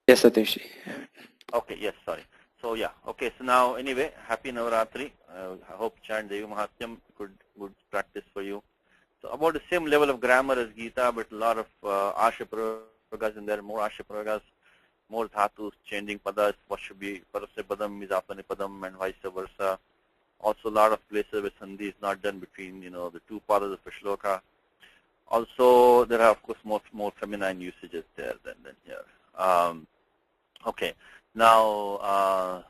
Yes, Satish. Okay, yes, sorry. So yeah, okay. So now anyway, happy Navaratri. I hope chant Devi Mahatyam, good practice for you. So about the same level of grammar as Gita, but a lot of Asha Pragas in there, more Asha Pragas, more dhatus, changing padas, what should be parasya padam is apane padam and vice versa. Also a lot of places where sandhi is not done between, the two padas of a shloka. Also there are of course more feminine usages there than here. Okay. Now,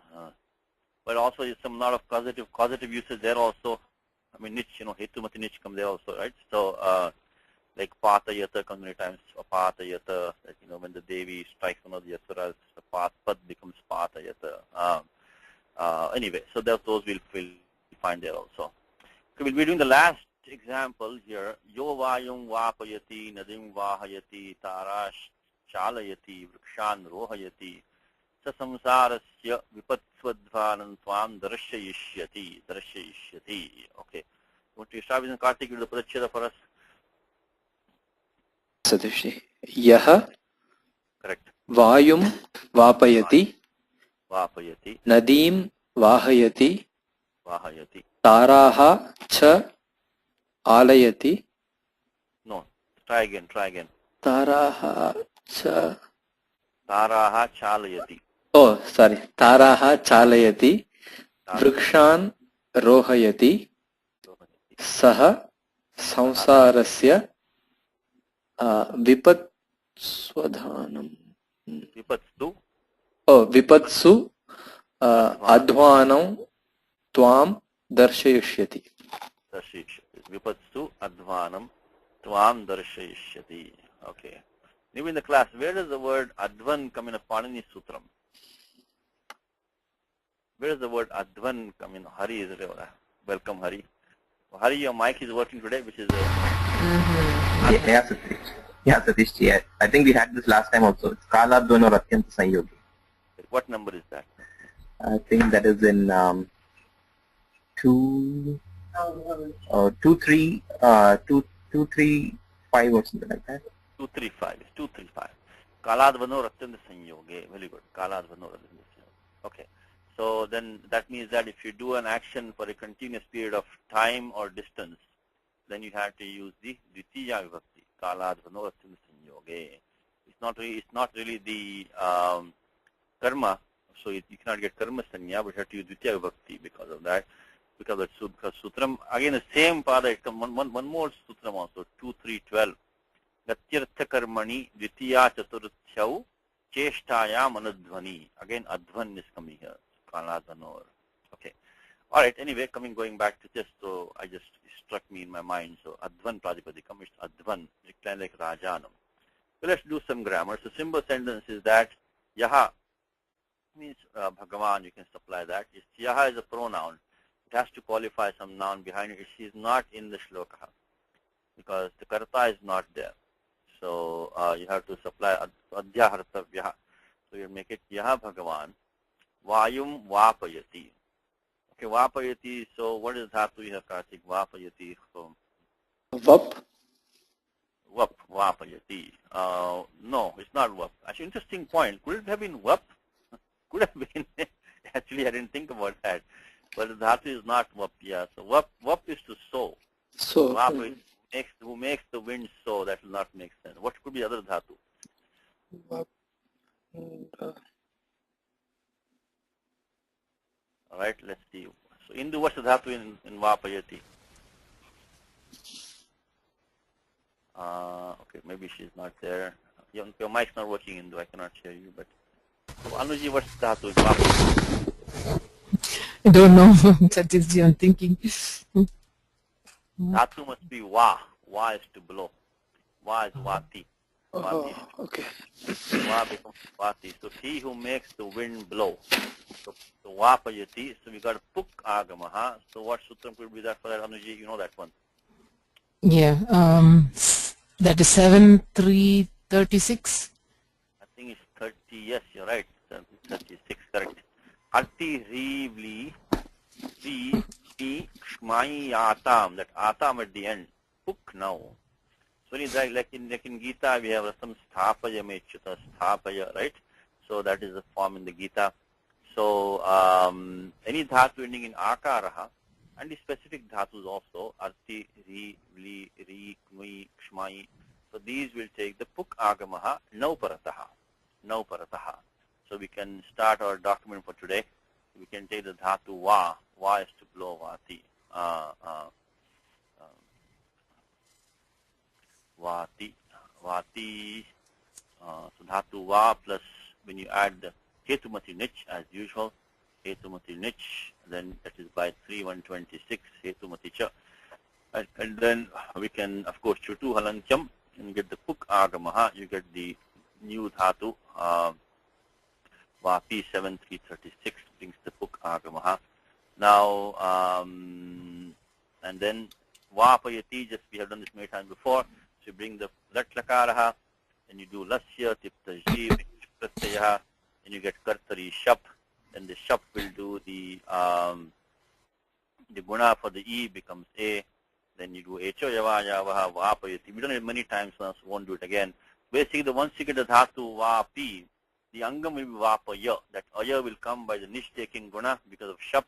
but also some lot of causative usage there also. I mean, niche, hetumati niche come there also, right? So, like patayata comes many times, patayata, that, when the Devi strikes one of the asuras, the pad becomes patayata. Anyway, so those we'll find there also. So we'll be doing the last example here. Yo vayum vapayati, nadim vahayati, tarash chalayati, vrikshan rohayati, samsarasya vipatswadvanam tvam darshayishyati. Okay. Want to start with Kartik, do the Pradacheda for us? Satish. Yaha Correct. Vayum Vapayati Vapayati. Nadim Vahayati Vahayati. Taraha Cha Alayati. No. Try again. Taraha Cha. Taraha chalayati. Oh, sorry. Taraha Chalayati Vrikshan Rohayati Saha Samsarasya Vipatswadhanam. Vipatsu. Oh, Vipatsu Adhvanam Tvam Darshayishyati. Vipatsu advanam tvam darshayishyati. Okay. Now in the class, where does the word advan come in a Panini Sutram? Where does the word advan come in? Hari is there. Welcome, Hari. Hari, your mic is working today, which is Yeah, Satish. I think we had this last time also. It's Kaladvan or Atyanta Sanyogi. What number is that? I think that is in 235 or something like that. 235. It's 235. Kaladvano Ratyanta Sanyoge. Very good. Kaladvano Ratyanta Sanyoge. Okay. So then that means that if you do an action for a continuous period of time or distance, then you have to use the Dvitiya Vibhakti. Kaladvano Ratyanta Sanyoge. It's not really the karma. So you cannot get karma sanya, but you have to use Dvitiya Vibhakti because of that. Because sutram, again the same pada, it comes one more sutram also, 2.3.12. Gatyartha karmani dvitiya chaturthyau cheshtayam anadvani. Again advan is coming here. Kaladvanor. Okay. Alright, anyway, going back to this, so I just struck me in my mind. So advan pradipadikam is advan, like rajanam. So let's do some grammar. So simple sentence is that yaha means Bhagavan, you can supply that. Yaha is a pronoun. It has to qualify some noun behind it. She is not in the shloka because the karta is not there. So you have to supply adhyahartavyaha. So you make it yaha Bhagavan vayum vapayati. Okay, vapayati. So what is dhatu here, Kartik? Vapayati. So Vap. Vapayati. No, it's not vap. Actually, interesting point. Could it have been vap? Could have been. Actually, I didn't think about that. But the dhatu is not vap, yeah. So vap is to sow. So Vap is who makes the wind sow. That will not make sense. What could be other dhatu? Vap. All right, let's see. So Indu, what's the dhatu in vapayati? Okay, maybe she's not there. Your mic's not working, Indu. I cannot hear you. But so Anuji, what's the dhatu in vapayati? I don't know, Satish, I'm thinking. Dhatu must be va. Va is to blow. Va is vati. Oh, okay. Va becomes vati. So he who makes the wind blow. So vapayati. So we got puk agamaha. So what sutram could be that for that, Anuji? You know that one. Yeah, that is 7.3.36. I think it's 30. Yes, you're right. 36, correct. Arti rivli vi shmai atam. That atam at the end. Puk now. So like in Gita we have some sthapaya mechita, sthapaya, right? So that is the form in the Gita. So any dhatu ending in akaraha, and the specific dhatus also, arti, ri, vli, ri, kmi, kshmai. So these will take the puk agamaha, nau parataha. Nau parataha. So we can start our document for today. We can take the dhatu va. Va is to blow, vati. Vati. Vati. So dhatu va plus when you add the hetumati nich as usual, hetumati nich, then that is by 3, 126, hetumati cha. And then we can, of course, chutu halankyam, and get the puk agamaha, you get the new dhatu, va P7, 336 brings the puk agamaha. Now, and then va payati, just we have done this many times before, so you bring the lat lakaraha, and you do lasya, tipta jeev, pratyaya, and you get kartari shap, and the shap will do the guna for the E becomes A, then you do echo yava yavaha vapayati. We done it many times, so won't do it again. Basically, once you get the dhatu vapi, the angam will be vapaya. That aya will come by the nish taking guna because of shap.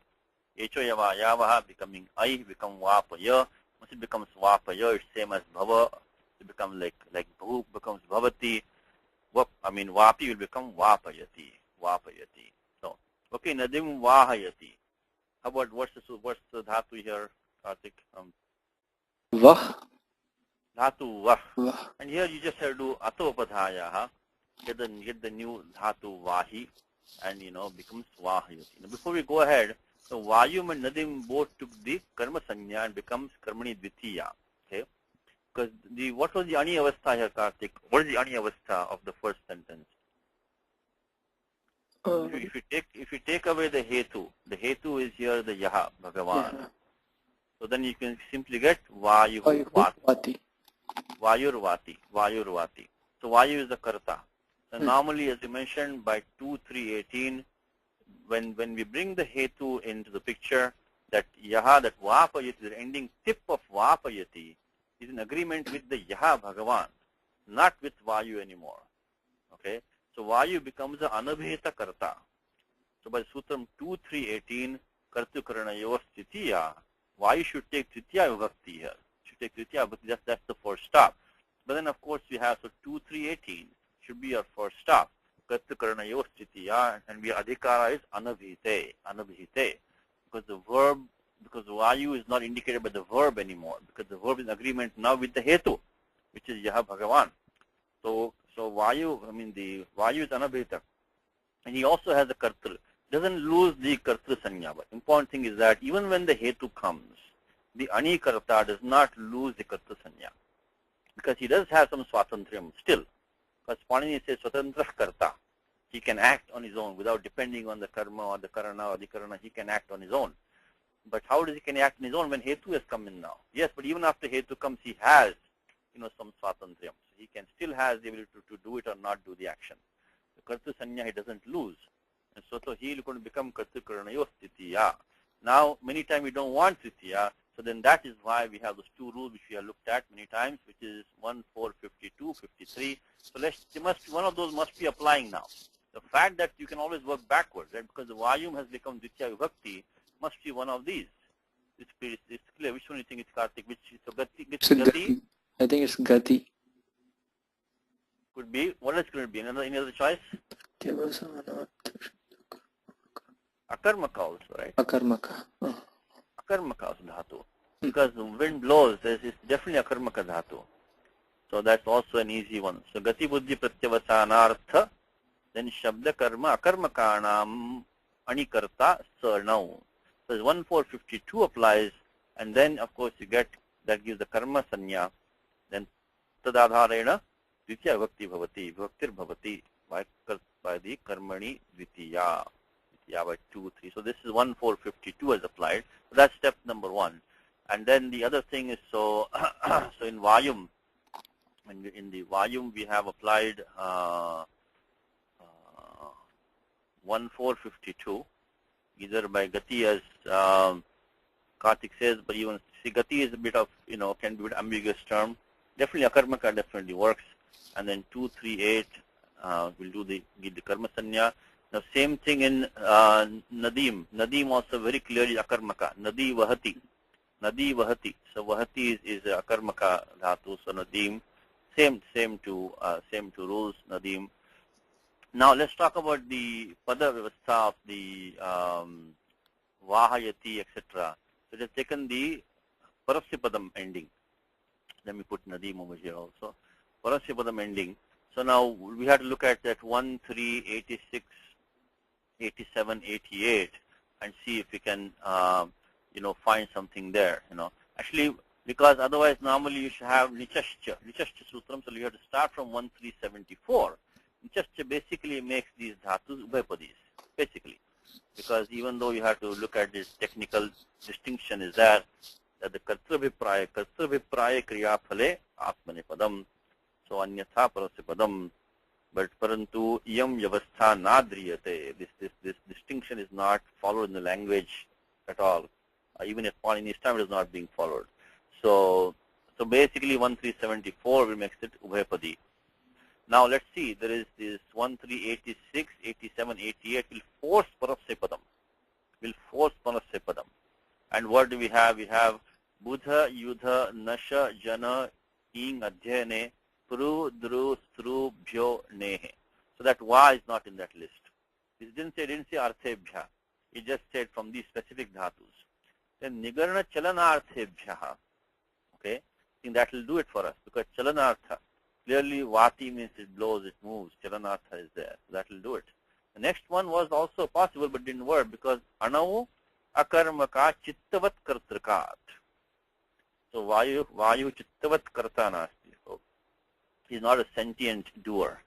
Echo yava yavaha becoming I become vapaya. Once it becomes vapaya, it's same as bhava. It becomes like bhu becomes bhavati. Vapi will become vapayati. Vapayati. So, okay, nadim vahayati. How about what's the dhatu here, Karthik? Vah. Dhatu vah. Vah. And here you just have to do atopadhayaha. Get the new dhatu vahi, and becomes vahayati. Before we go ahead, so vayum and nadim both took the karma sanya and becomes karmani dvitiya. Okay. Because what was the ani avastha here, Karthik? What is the ani avastha of the first sentence? If you take away the hetu is here the yaha, Bhagavan. Yeah. So then you can simply get vayuhu vati. Vati. Vayurvati. So vayu is the karta. So normally, as you mentioned, by 2-3-18, when we bring the hetu into the picture, that yaha, that vapayati, the ending tip of vapayati, is in agreement with the yaha Bhagavan, not with vayu anymore. Okay. So vayu becomes the anabheta karta. So by sutram 2-3-18, kartu karanayo stitiya, vayu should take tritiya vibhakti here. Should take tritiya vibhakti. That's the first stop. But then of course we have 2-3-18 should be our first stop. Kartu karanayo stitiya, and we adhikara is anabhite. Because vayu is not indicated by the verb anymore, because the verb is in agreement now with the hetu, which is yaha Bhagavan. So vayu, the vayu is anabhita, and he also has a kartru. Doesn't lose the kartru sanya. But important thing is that even when the hetu comes, the ani karta does not lose the kartru sanya, because he does have some swatantriyam still. Because Panini says swatantra karta. He can act on his own without depending on the karma or the karana or the karana. He can act on his own. But how does he can act on his own when hetu has come in now? Yes, but even after hetu comes, he has some swatantriyam. So he can still has the ability to do it or not do the action. The kartu sanya he doesn't lose. And so he is going to become kartu karanayo stitiya. Now, many times we don't want stitiya, so then that is why we have those two rules which we have looked at many times, which is 1, 4, 52, 53. So one of those must be applying now. The fact that you can always work backwards, right? Because the vayum has become Dvitiya Vibhakti, must be one of these. It's clear. Which one do you think it's Karthik? Which is Gati? I think it's Gati. Could be. What else could it be? Any other choice? Akarmaka also, right? Akarmaka. Akarmaka also dhatu. Because the wind blows, it's definitely akarmaka dhatu. So that's also an easy one. So Gati Buddhi Pratyavasanartha, then Shabda Karma Akarmakanam Anikarta Sarnau. So 1452 applies, and then of course you get, that gives the karma sanya, then tadadharena Dvitiya Bhakti Bhavati, Bhaktir Bhavati, by the Karmani Dvitiya by 2, 3. So this is 1452 as applied. So that's step number 1. And then the other thing is, so in Vayum, in the Vayum we have applied 1452, either by Gati as Karthik says, but even see Gati is a bit of, can be an ambiguous term. Definitely Akarmaka definitely works. And then 238 we'll give the karma sanya. Now same thing in nadim. Nadim also very clearly akarmaka. Nadi vahati. Nadi vahati. So vahati is akarmaka dhatu. So nadim, same two rules. Nadim. Now let's talk about the pada vyavastha of the vahayati, etc. So they've taken the parasyapadam ending. Let me put nadim over here also. Parasyapadam ending. So now we have to look at that 1, 3, 86, 87, 88 and see if we can, find something there, Actually, because otherwise normally you should have nichascha sutram, so you have to start from 1374. Nichascha basically makes these dhatus ubhayapadis, basically. Because even though you have to look at this technical distinction is that the kartrabhipraya kriya phale atmanepadam, so anyatha parasyapadam. But parantu yam vyavastha nadriyate. This distinction is not followed in the language at all. Even at Paulinese time, it is not being followed. So basically 1374 will make it ubhayapadi. Now let's see. There is this 1386, 87, 88 will force parasyapadam. And what do we have? We have Buddha, Yudha, Nasha, Jana, Ing, Adhyane, Pru, Dru, Stru, Bhyo, Nehe. So that Va is not in that list. It didn't say Arthebhya. It just said from these specific dhatus. Then Nigarana Chalanarthebhya. Okay? I think that will do it for us because Chalanartha. Clearly Vati means it blows, it moves. Chalanartha is there. So that will do it. The next one was also possible but didn't work because Anavu Akarmaka Chittavat Kartrakat. So Vayu Chittavat Karta Nasti. He's not a sentient doer.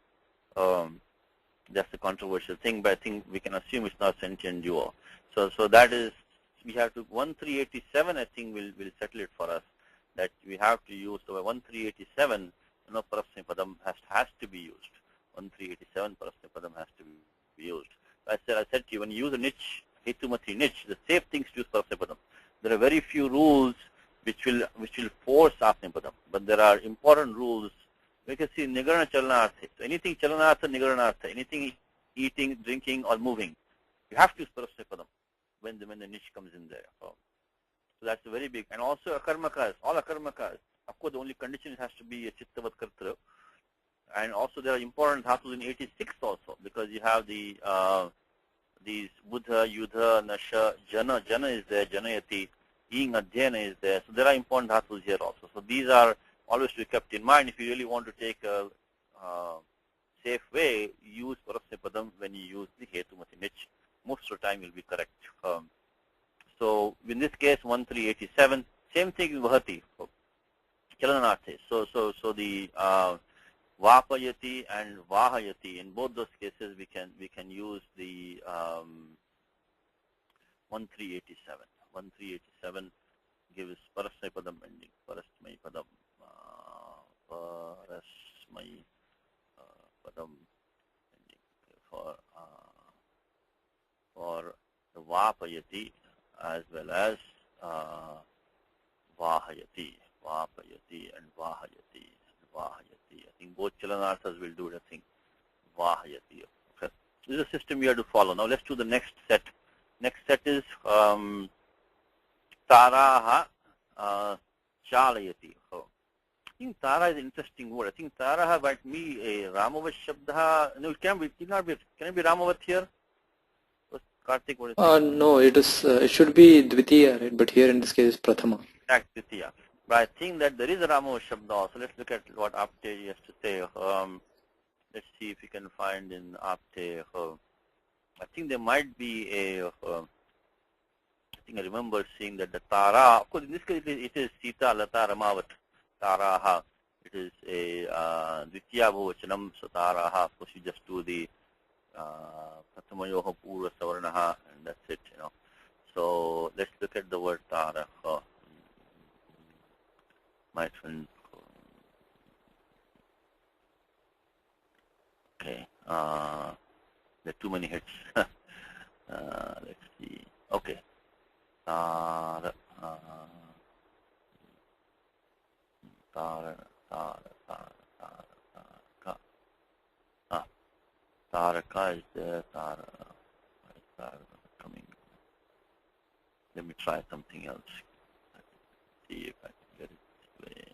That's a controversial thing, but I think we can assume it's not a sentient doer. So that is, we have to, 1387 I think will settle it for us, that we have to use, so 1387, parasyapadam has to be used. 1387 parasyapadam has to be used. I said to you, when you use a niche, hetumati niche, the safe things to use parasyapadam. There are very few rules which will force apnepadam, but there are important rules. We can see nigarana chalanartha. So anything chalanartha, nigaranartha, anything eating, drinking, or moving, you have to use parasyapadam when the niche comes in there. So that's very big. And also akarmakas, all akarmakas. Of course, the only condition it has to be a chittavat kartra. And also there are important dhatus in 86 also, because you have the these Buddha, Yudha, Nasha, Jana. Jana is there, Janayati, Ing, Adhyana is there. So there are important dhatus here also. So these are always to be kept in mind. If you really want to take a safe way, use parasyapadam when you use the hetumati niche. Most of the time you'll be correct. So in this case, 1387, same thing with Vahati, Chalanarthe. So the Vapayati and Vahayati, in both those cases we can use the 1387. 1387 gives parasyapadam ending. Parasmaipadam. Parasmai padam ending for the Vapayati as well as Vahayati and Vahayati. I think both Chalanarthas will do it. I think Vahayati. Okay. This is a system you have to follow. Now let's do the next set. Next set is Taraha Chalayati. I think Tara is an interesting word. I think Taraha might be a Ramavat Shabda. No, it can it be Ramavat here? Kartik, what is it? No, it should be Dvitiya, right? But here in this case, Prathama. Exact Dvitiya. But I think that there is a Ramavat Shabda also. Let's look at what Apte has to say. Let's see if we can find in Apte. I think there might be a, I think I remember seeing that the Tara, of course in this case it is Sita, Lata, Ramavat, Taraha. It is a Dvitiya Bhavachanam, so Taraha. Of course you just do the Prathamayoha Purva Savarnaha and that's it, So let's look at the word Taraha. My friend. Okay. There are too many hits. Let's see. Okay. Tara. Taraka is there. Tara coming. Let me try something else. See if I can get it this way.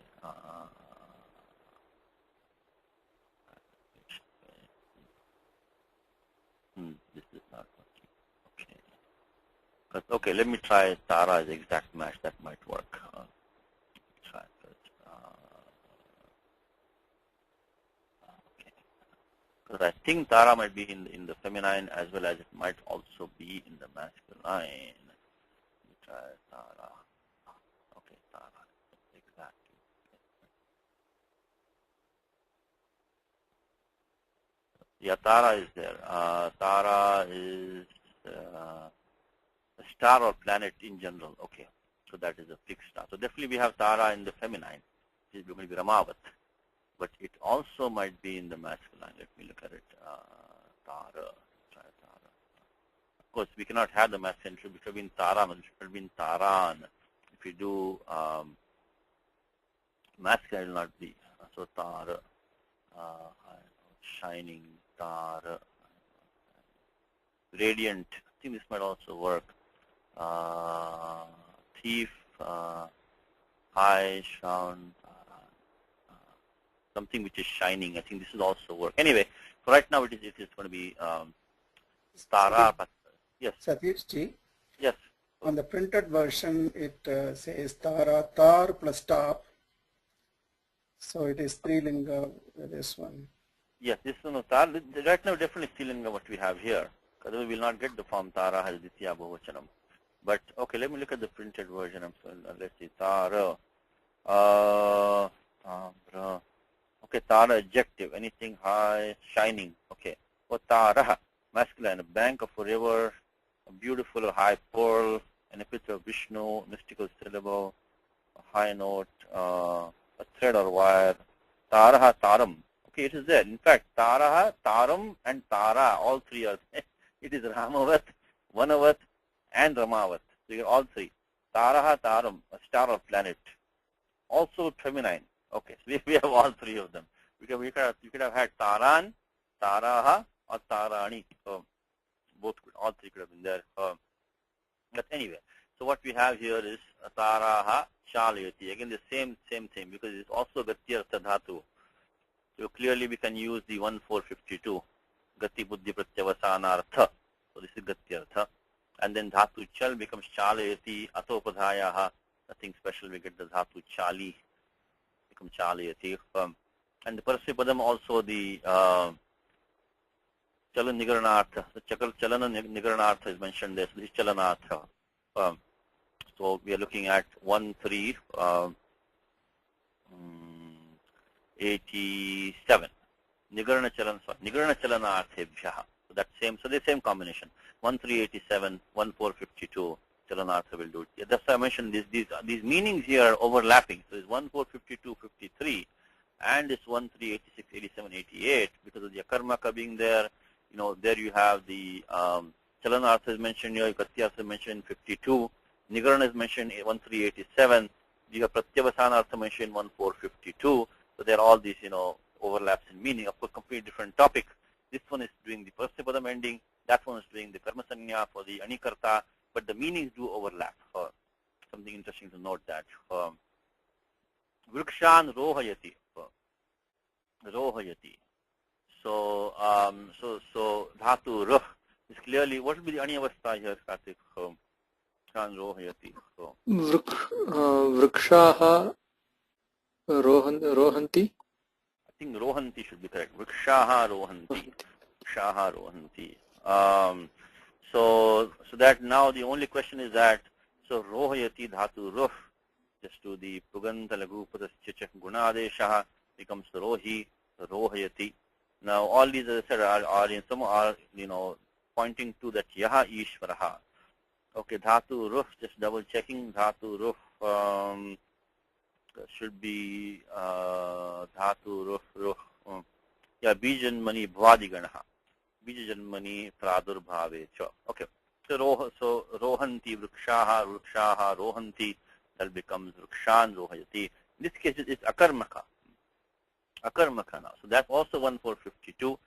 This is not working. Okay. Okay, let me try Tara as exact match. That might work. Try first. Okay. Because I think Tara might be in the feminine as well as it might also be in the masculine. Let me try Tara. Okay, Tara. Exactly. Yeah, Tara is there. Tara is a star or planet in general. Okay, so that is a fixed star. So definitely we have Tara in the feminine. It is going to be Ramavat. But it also might be in the masculine. Let me look at it. Tara. Try Tara. Of course, we cannot have the masculine. It should have been Tara. It should have been Taran. If you do masculine, it will not be. So Tara. Shining. Tara. Radiant. I think this might also work. Thief. High. Shroud. Something which is shining. I think this will also work. Anyway, so right now it is going to be Tara. Yes. Satish ji, Yes. on the printed version it says Tara, Tar plus top. So it is Strilinga, this one. Yes, this one. Tara. Right now definitely Strilinga what we have here. Otherwise we will not get the form Tara has Ditya Bahuvachanam. But okay, let me look at the printed version. Let's see. Tara. Okay, Tara adjective, anything high, shining. Okay. For Tara, masculine, a bank of a river, a beautiful or high pearl, an epithet of Vishnu, mystical syllable, a high note, a thread or wire. Taraha, Taram. Okay, it is there. In fact, Taraha, Taram, and Tara, all three are there. It is Ramavat, Vanavat, and Ramavat. So you get all three. Taraha, Taram, a star or planet. Also feminine. Okay, so we have all three of them. You could have had Taran, Taraha, or Tarani. Both, all three could have been there. But anyway, so what we have here is Taraha, Chalayati. Again, the same thing because it's also Gatyartha Dhatu. So clearly we can use the 1452, Gati Buddhi Pratyavasanartha. So this is Gatyartha. And then Dhatu Chal becomes Chalayati, Atopadhayaha. Nothing special, we get the Dhatu Chali. Chalayati. And the Parasipadam also the Chalan Nigaranartha. The Chalana Nigaranartha is mentioned there. So this is Chalanartha. So we are looking at 1387. Nigarana Chalan, sorry. Nigarana Chalanarthebhyaha. So that same, so the same combination. 1387, 1452. Chalanartha will do it. Yeah, that's why I mentioned these meanings here are overlapping. So it's 1452, 53, and it's 1386, 87, 88 because of the Akarmaka being there. You know, there you have the Chalanartha is mentioned here, Gatyartha is mentioned in 52, Nigarana is mentioned in 1387. You have Pratyavasanartha mentioned in 1452. So there are all these, overlaps in meaning. Of course, completely different topic. This one is doing the Parasipadam ending. That one is doing the Karma Sanya for the Anikarta. But the meanings do overlap. Something interesting to note that. Vrikshan rohayati. Rohayati. So dhatu ruh is clearly, what will be the aniyavastha here, Kartik? Vrikshan rohayati. Vrikshaha rohanti? I think rohanti should be correct. Vrikshaha rohanti. Vrikshaha rohanti. So that now the only question is that, so rohayati dhatu ruh, just to the puganta lagupatascha gunadeshaha becomes rohi, rohayati. Now all these, as I said, are in some are pointing to that yaha ishvaraha. Okay, dhatu ruh, just double checking, dhatu ruh should be dhatu ruh. Yeah, bijanmani bhadiganaha. Bijajanmani pradurbhave cha. Okay. So rohanti vrikshaha rohanti, that becomes vrikshan rohayati. In this case it's akarmaka. Akarmaka now. So that's also 1452.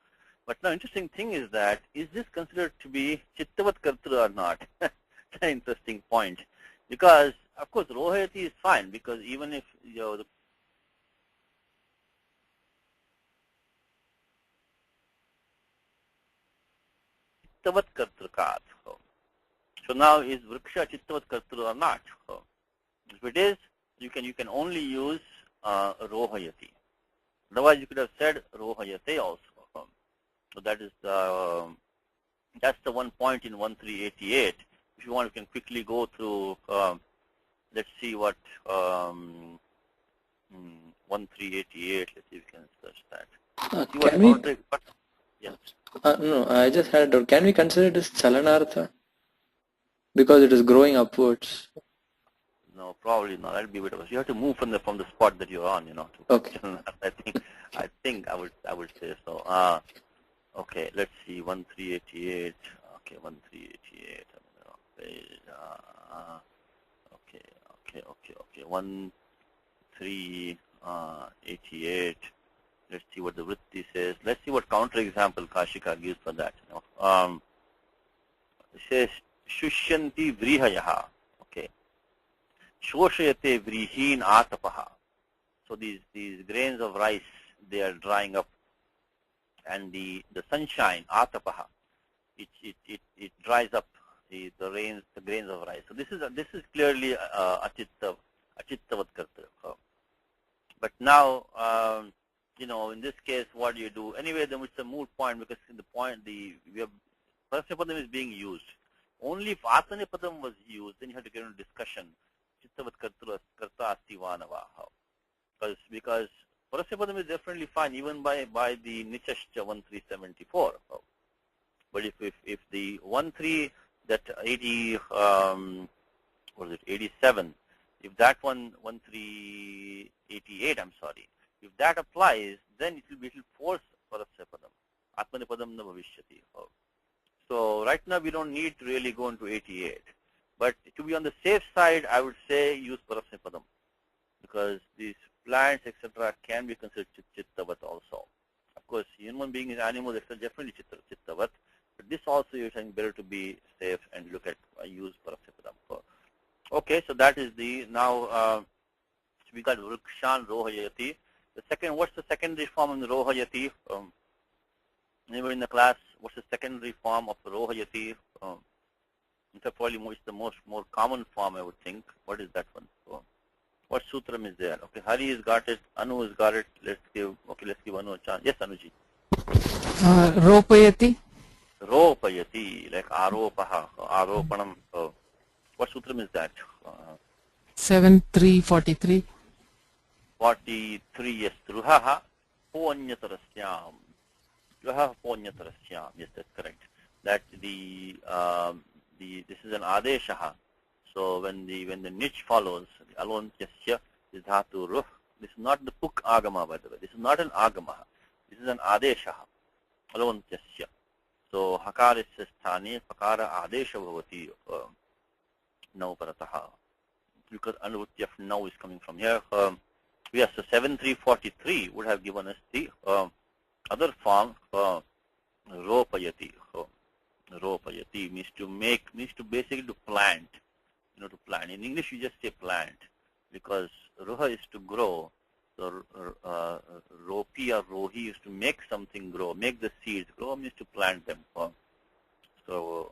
But now interesting thing is that, is this considered to be chittavat kartru or not? That's an interesting point. Because, of course, rohayati is fine, because even if, the chittavat kartrukat. So now is vriksha chittavat kartru or not? If it is, you can only use rohayati. Otherwise, you could have said rohayate also. So that is that's the one point in 1388. If you want, you can quickly go through. Let's see what 1388. Let's see if we can search that. See Can we? Yes. No, I just had a doubt. Can we consider it as chalanartha? Because it is growing upwards. No, probably not. That'll be a bit of a. You have to move from the spot that you're on. To Okay. I think I would say so. Okay, let's see. 1388. Okay, 1388. Okay. 1388. Let's see what the vritti says. Let's see what counter example Kashika gives for that. It says Shushyanti vrihayaha. Okay. Shoshayate vrihin atapaha. So these grains of rice, they are drying up, and the sunshine atapaha, it dries up the grains of rice. So this is clearly achittavat karta. But now in this case, what do you do? Anyway, then it's a moot point, because in the point Parasmapadam is being used. Only if Atmanepadam was used, then you have to get into discussion. Chittavat karta asti vanava. Because Parasmapadam is definitely fine even by the Nichashcha 1374. But if the 13 that 80 what is it 87, if that 1388, I'm sorry, if that applies, then it will force Parasmapadam. Atmanepadam na bhavishyati. So right now we don't need to really go into 88. But to be on the safe side, I would say use Parasmapadam, because these plants, etc., can be considered chittavat also. Of course, human beings, animals, etc., definitely chittavat. But this also you're saying better to be safe and look at use Parasmapadam. Okay, so that is now we got vrikshan rohayati. What's the secondary form of rohayati? Anybody in the class, what's the secondary form of rohayati? In fact, probably it's the more common form, I would think. What is that one? What sutram is there? Okay, Hari has got it, Anu has got it. Let's give Anu a chance. Yes, Anuji. Ropayati. Ropayati, like aropaha, aropanam. What sutram is that? 7343. 43, yes. Ruhaha ponyatarasyam. Ruhaha ponyatarasyam. Yes, that's correct. That this is an adeshaha. So when the niche follows, the alontyasya is dhatu ruh. This is not the puk agama, by the way. This is not an agama. This is an adeshaha. Alontyasya. So hakarasya sthane pakara adesha bhavati now parataha. Because anuvutya of now is coming from here. Yes, so 7343 would have given us the other form, ropayati. Ropayati means to basically to plant. To plant. In English, you just say plant, because ruha is to grow. So ropi or rohi is to make something grow, make the seeds grow, means to plant them. So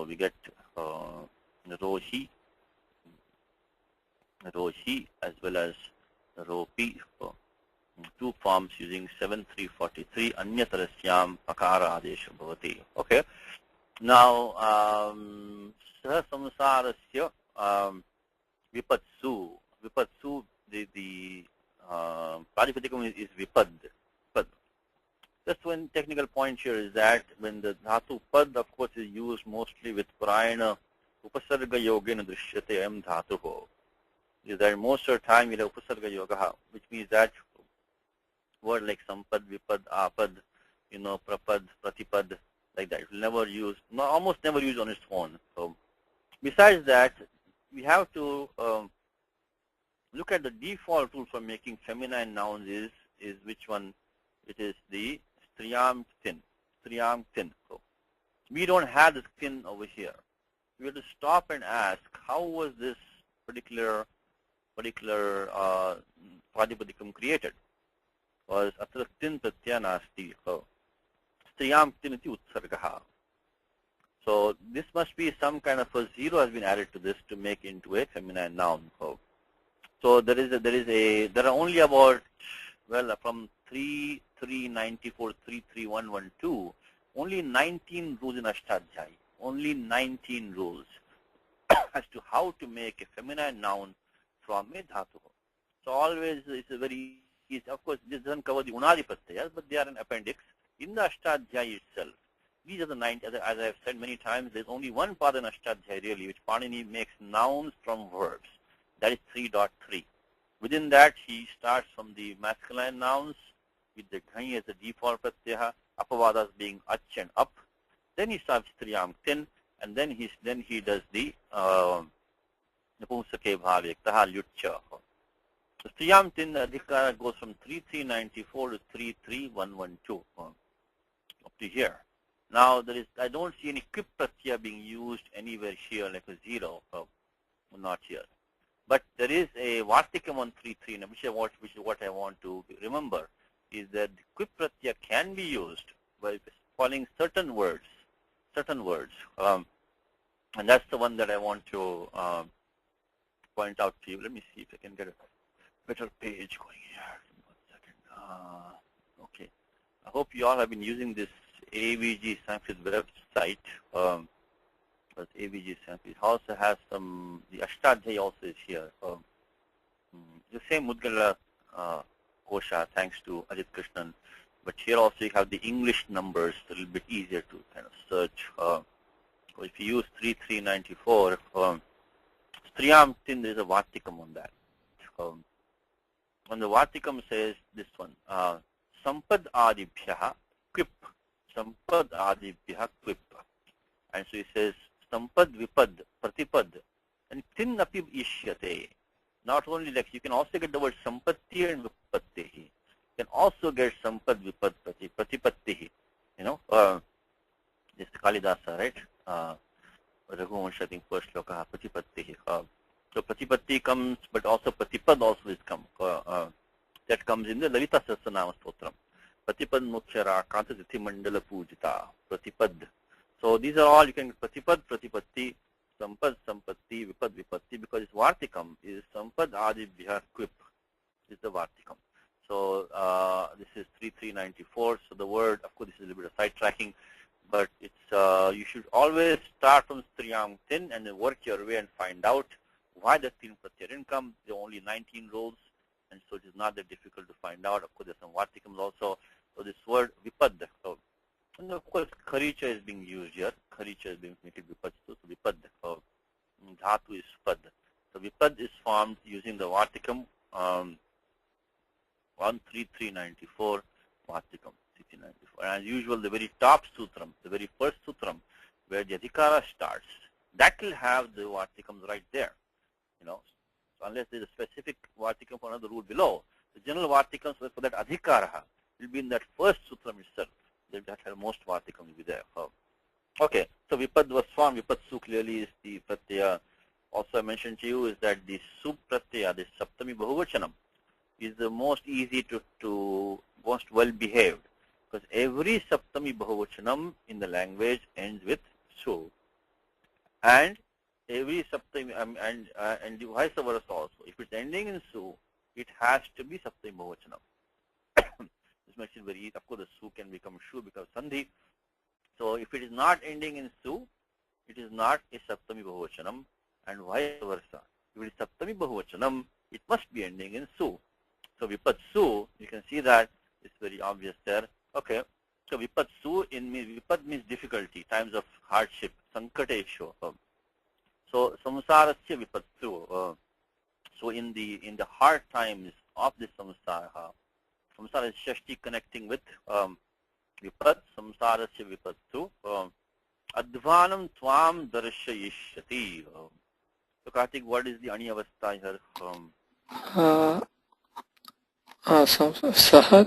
we get rohi as well as ropi. Two forms using 7343. Anyatarasyam pakara adesha bhavati. Okay. Now, samsarasya vipatsu. Vipatsu, the Pradipatikam is vipad. Just one technical point here is that when the dhatu pad, of course, is used mostly with prayana upasarga yogena drishyate am dhatuho. Is that most of the time you have upasarga yoga, which means that word like sampad, vipad, apad, prapad, pratipad, like that. It will never use, almost never use on its own. So, besides that, we have to look at the default tool for making feminine nouns is which one? It is the Striyam tin. Striyam tin. So we don't have this tin over here. We have to stop and ask, how was this particular Pradipadikam created? Was atra tin pratyaya nasti. Striyam tin iti utsargaha. So this must be some kind of a zero has been added to this to make into a feminine noun. So there are only about, well, from 3.394, 3.3.112, only 19 rules in Ashtadhyayi. Only 19 rules as to how to make a feminine noun from a dhatu. So always it's a very easy. Of course, this doesn't cover the unadi pratyayas, but they are an appendix in the Ashtadhyayi itself. These are the 19, as I have said many times, there's only one part in Ashtadhyayi really, which Panini makes nouns from verbs. That is 3.3. Within that, he starts from the masculine nouns with the ghani as the default pratyaya, apavadas being ach and up. Then he starts striyam tin, and then he does the napumsake bhavyaktaha lyutcha. So striyam tin adhikara goes from 3.394 to 3.3.112 up to here. Now I don't see any quip pratyaya being used anywhere here like a zero, not here. But there is a vartikam on 3.3, which is what I want to remember, is that the quip pratyaya can be used by calling certain words. And that's the one that I want to point out to you. Let me see if I can get a better page going here. 1 second. Okay. I hope you all have been using this AVG Sanskrit website. But AVG Sanskrit also has some, the Ashtadhyayi also is here. The same Mudgala Kosha, thanks to Ajit Krishnan. But here also you have the English numbers, a little bit easier to kind of search. If you use 3.3.94, Striyam tin, there is a Vartikam on that. And the Vartikam says this one, Sampad Adibhyaha Quip. Sampad Adibhyaha Quip. And so he says, Sampad Vipad Pratipad and tin apib ishyate. Not only like you can also get the word Sampatti and Vipattihi. You can also get Sampad Vipad Pratipattihi. You know, this is Kalidasa, right? Raghuvansh, I think, first loka Pratipattihi. So Pratipatti comes, but also Pratipad also is come. That comes in the Lalita Sahasranama Stotram. Pratipad Mukshara Kanta Tithi Mandala Pujita. Pratipad. So these are all, you can Pratipad, Pratipatti, Sampad, Sampatti, Vipad, Vipatti, because its Vartikam is Sampad Adibhya Quip, is the Vartikam. So this is 3.3.94. So the word, of course, this is a little bit of sidetracking, but it's you should always start from Striyam tin and then work your way and find out why the tin pratyaya didn't come. There are only 19 rules, and so it is not that difficult to find out. Of course, there's some Vartikams also. So this word Vipad, and of course, Kharicha is being used here. Kharicha is being made Vipad. So Vipad, Dhatu is Pad. So Vipad is formed using the Vartikam 1.3.3.94 Vartikam 3.3.94. And as usual, the very top sutram, the very first sutram, where the Adhikara starts, that will have the Vartikams right there. You know, so unless there is a specific Vartikam for another rule below, the general Vartikams for that Adhikara will be in that first sutram itself. That have most Vartikam will be there. Okay, so Vipad was formed. Vipad Su clearly is the pratyaya. Also I mentioned to you is that the Su pratyaya, the Saptami Bahuvachanam, is the most easy to most well behaved, because every Saptami Bahuvachanam in the language ends with Su, and every Saptami and vice versa also. If it's ending in Su, it has to be Saptami Bahuvachanam. This makes it very easy. Of course, the Su can become Shu because Sandhi. So if it is not ending in Su, it is not a Saptami Bahuvachanam, and vice versa. If it is Saptami Bahuvachanam, it must be ending in Su. So Vipad Su, you can see that it's very obvious there. Okay. So Vipad Su Vipad means difficulty, times of hardship, Sankatesho. So Samsarasya Vipad Su. So in the hard times of the Samsara, Samsara is Shashti connecting with Vipad, Samsarasya Vipattu, Advanam Tvam Darshayishyati. So Karthik, what is the Ani Avastha here? Saha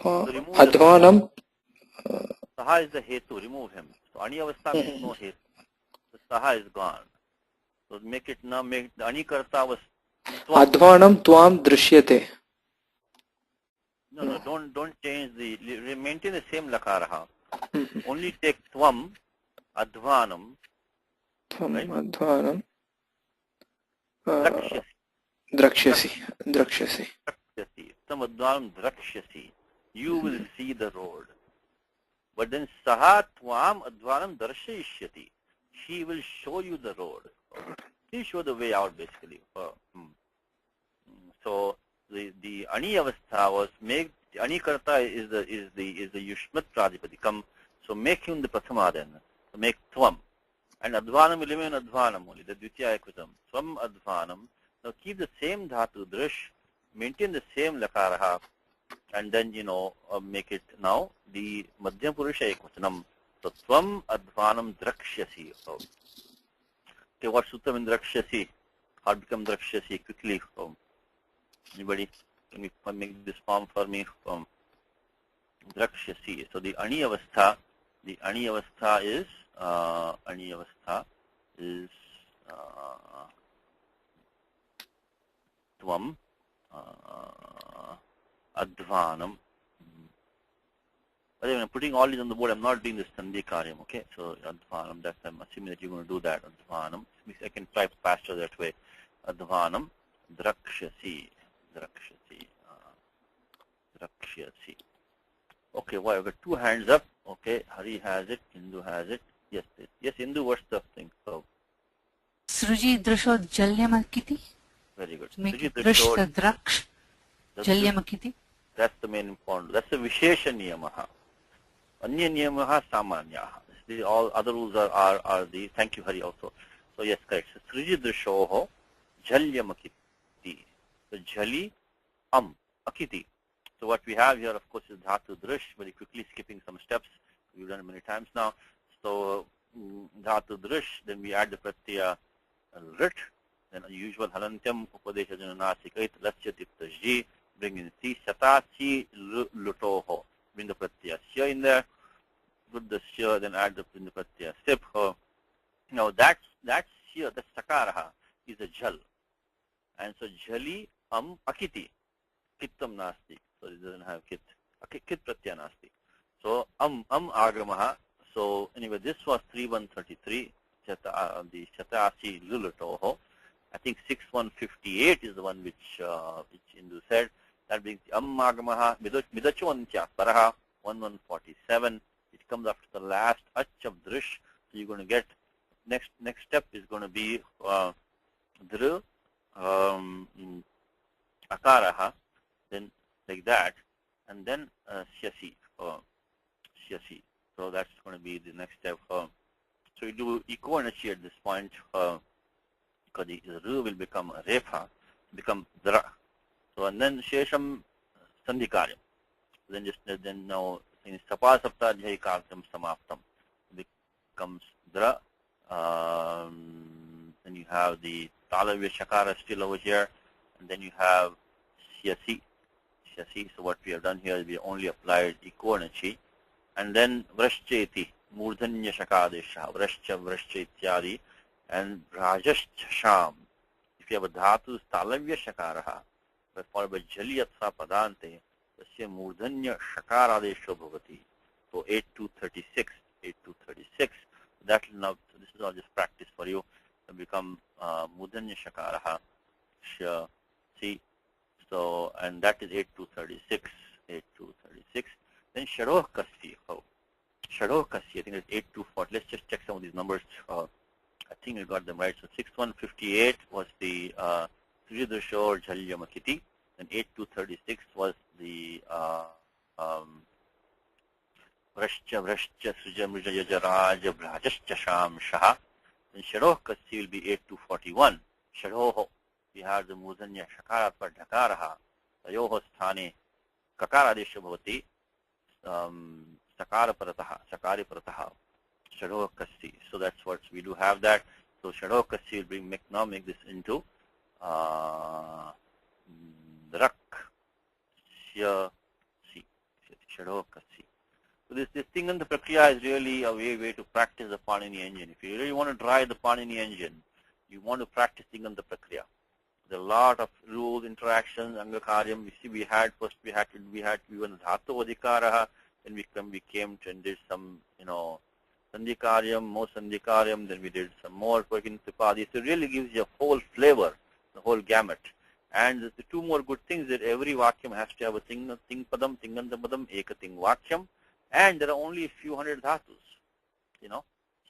So remove the Advanam. Saha is the hetu, remove him. So Ani Avastha means no hetu. The Saha is gone. So make it now, make the Ani Karta was Tvam. Advanam Tvam Drishyate. No, don't change maintain the same Lakaraha. Only take Tvam, Advanam, Tvam right? Advanam. Drakshasi. Drakshasi. Drakshasi. Tvam Advanam Drakshasi. You will see the road. But then Saha Tvam Advanam Darshayishyati. She will show you the road. She show the way out basically. So the Ani Avastha was make Ani Karta is the Yushmat Pradipadikam. So make him the Prathama then. So make Tvam. And Advanam will remain Advanam only, the Dvitiya Ekritam. Tvam Advanam. Now keep the same Dhatu Drish, maintain the same Lakaraha, and then make it now the Madhyam Purusha Ekvatanam. So Tvam Advanam Drakshyasi. Okay, what Suttam in Drakshasi? How to become Drakshasi quickly? Anybody? Can you make this form for me? Drakshasi. So the Ani Avastha is Tvam Advanam. But I'm putting all these on the board. I'm not doing this Sandhi Karyam, okay? So Advanam, that's I'm assuming that you're going to do that. Advanam. I can type faster that way. Advanam Drakshasi. Drakshasi. Okay, well, I've got two hands up. Okay, Hari has it, Hindu has it. Yes, Hindu, what's the thing? So, Sruji Drisho Jalyamakiti. very good. Make it Drisho, Drish Draksh Jalyamakiti. That's the main important. That's the Vishesha Niyamaha. Anya Niyamaha Samanyaha. All other rules are the, thank you Hari also. So yes, correct. So Sruji Drishoho Jalyamakiti. So Jali Akiti. So what we have here, of course, is Dhatu Drish, very quickly skipping some steps. We've done it many times now. So Dhatu Drish, then we add the Pratyaya Rit, then usual Halantyam, Upadesha Jananasikait, Lasyati Tajji, bring in Si, Shata, Si, Lutoho, bring the Pratyaya Shya in there, put the Shya, then add the Pratyaya Sip. Now that's Shya, the Sakaraha, is a Jal. And so Jali Akiti, Kittam Nasti. So it doesn't have Kit. Kit Pratyaya Nasti. So Agramaha. So anyway, this was 3133, the Shatasi Lulatoho. I think 6158 is the one which Hindu said. That brings Agramaha Midachwantya Paraha 1147. It comes after the last Ach of Drish. So you're going to get next step is going to be Dru Akaraha, then like that, and then Syasi. Syasi. So that's going to be the next step. So you do eco-energy at this point, because the Ru will become a Refa, become Dra. So and then Shesham Sandhikaryam. Then now in Sapa Sapta Jai Karyam Samaptam becomes Dra. Then you have the Talavya Shakara still over here, and then you have Syasi. So what we have done here is we only applied eco-energy. And then Vrashcheti, Murdhanya Shakadesha, Vrashcha Ityadi, and Rajasham. If you have a Dhatu Talavya Shakaraha, followed by Jali Atha Padante, Tasya Murdhanya Shakaradesha Bhavati. So 8236. That will now, so this is all just practice for you. To become Murdhanya Shakaraha, See. So, and that is 8236. Then Shadoh Kasi. Shadoh Kasi, I think it's 8240. Let's just check some of these numbers. I think we got them right. So 6158 was the Sujidrasho Jhalyamakiti. Then 8236 was the Vrashcha Sujamrija Yajaraj Brajascha Sham Shaha. Then Shadoh Kasi will be 8241. Shadoho. We have the Muzanya Shakara par Dhakaraha, Tayoho Sthane, Kakara Desha Bhavati, Sakara Sakari Parataha, Shadoh Kasi. So that's what we do have that. So Shadoh Kasi will now make this into Drak. kasya si. Shado kasi. So this Tinganta Prakriya is really a way to practice the Panini engine. If you really want to drive the Panini engine, you want to practice Tinganta Prakriya. There are a lot of rules, interactions, Angakaryam. You see, we had even Dhatu Adhikaraha, then we came to and did some, Sandhikaryam, more Sandhikaryam, then we did some more Prakintipadi. So it really gives you a whole flavor, the whole gamut. And the two more good things that every Vakyam has to have a Ting Padam, Tingantapadam, Ekating Vakyam, and there are only a few hundred dhatus,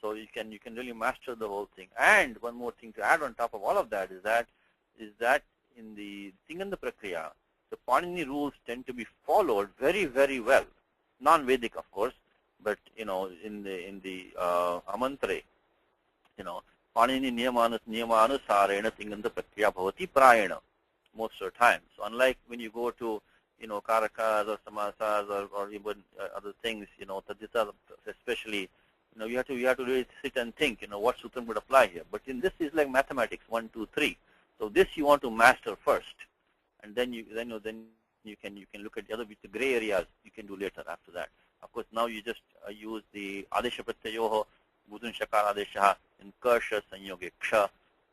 So you can really master the whole thing. And one more thing to add on top of all of that is that in the Tinganda Prakriya, the Panini rules tend to be followed very, very well. Non-Vedic, of course, but in the Amantre, Panini Niyamanusarena Tinganda Prakriya Bhavati Prayana most of the time. So unlike when you go to Karakas or Samasas or even other things, Tadita especially, you have to really sit and think, what sutram would apply here. But in this is like mathematics, 1, 2, 3. So this you want to master first, and then you can look at the other the gray areas you can do later after that. Of course, now you just use the Adesha Pratyayoho, Budun Shakar Adesha in Karsha Sanyoge Ksha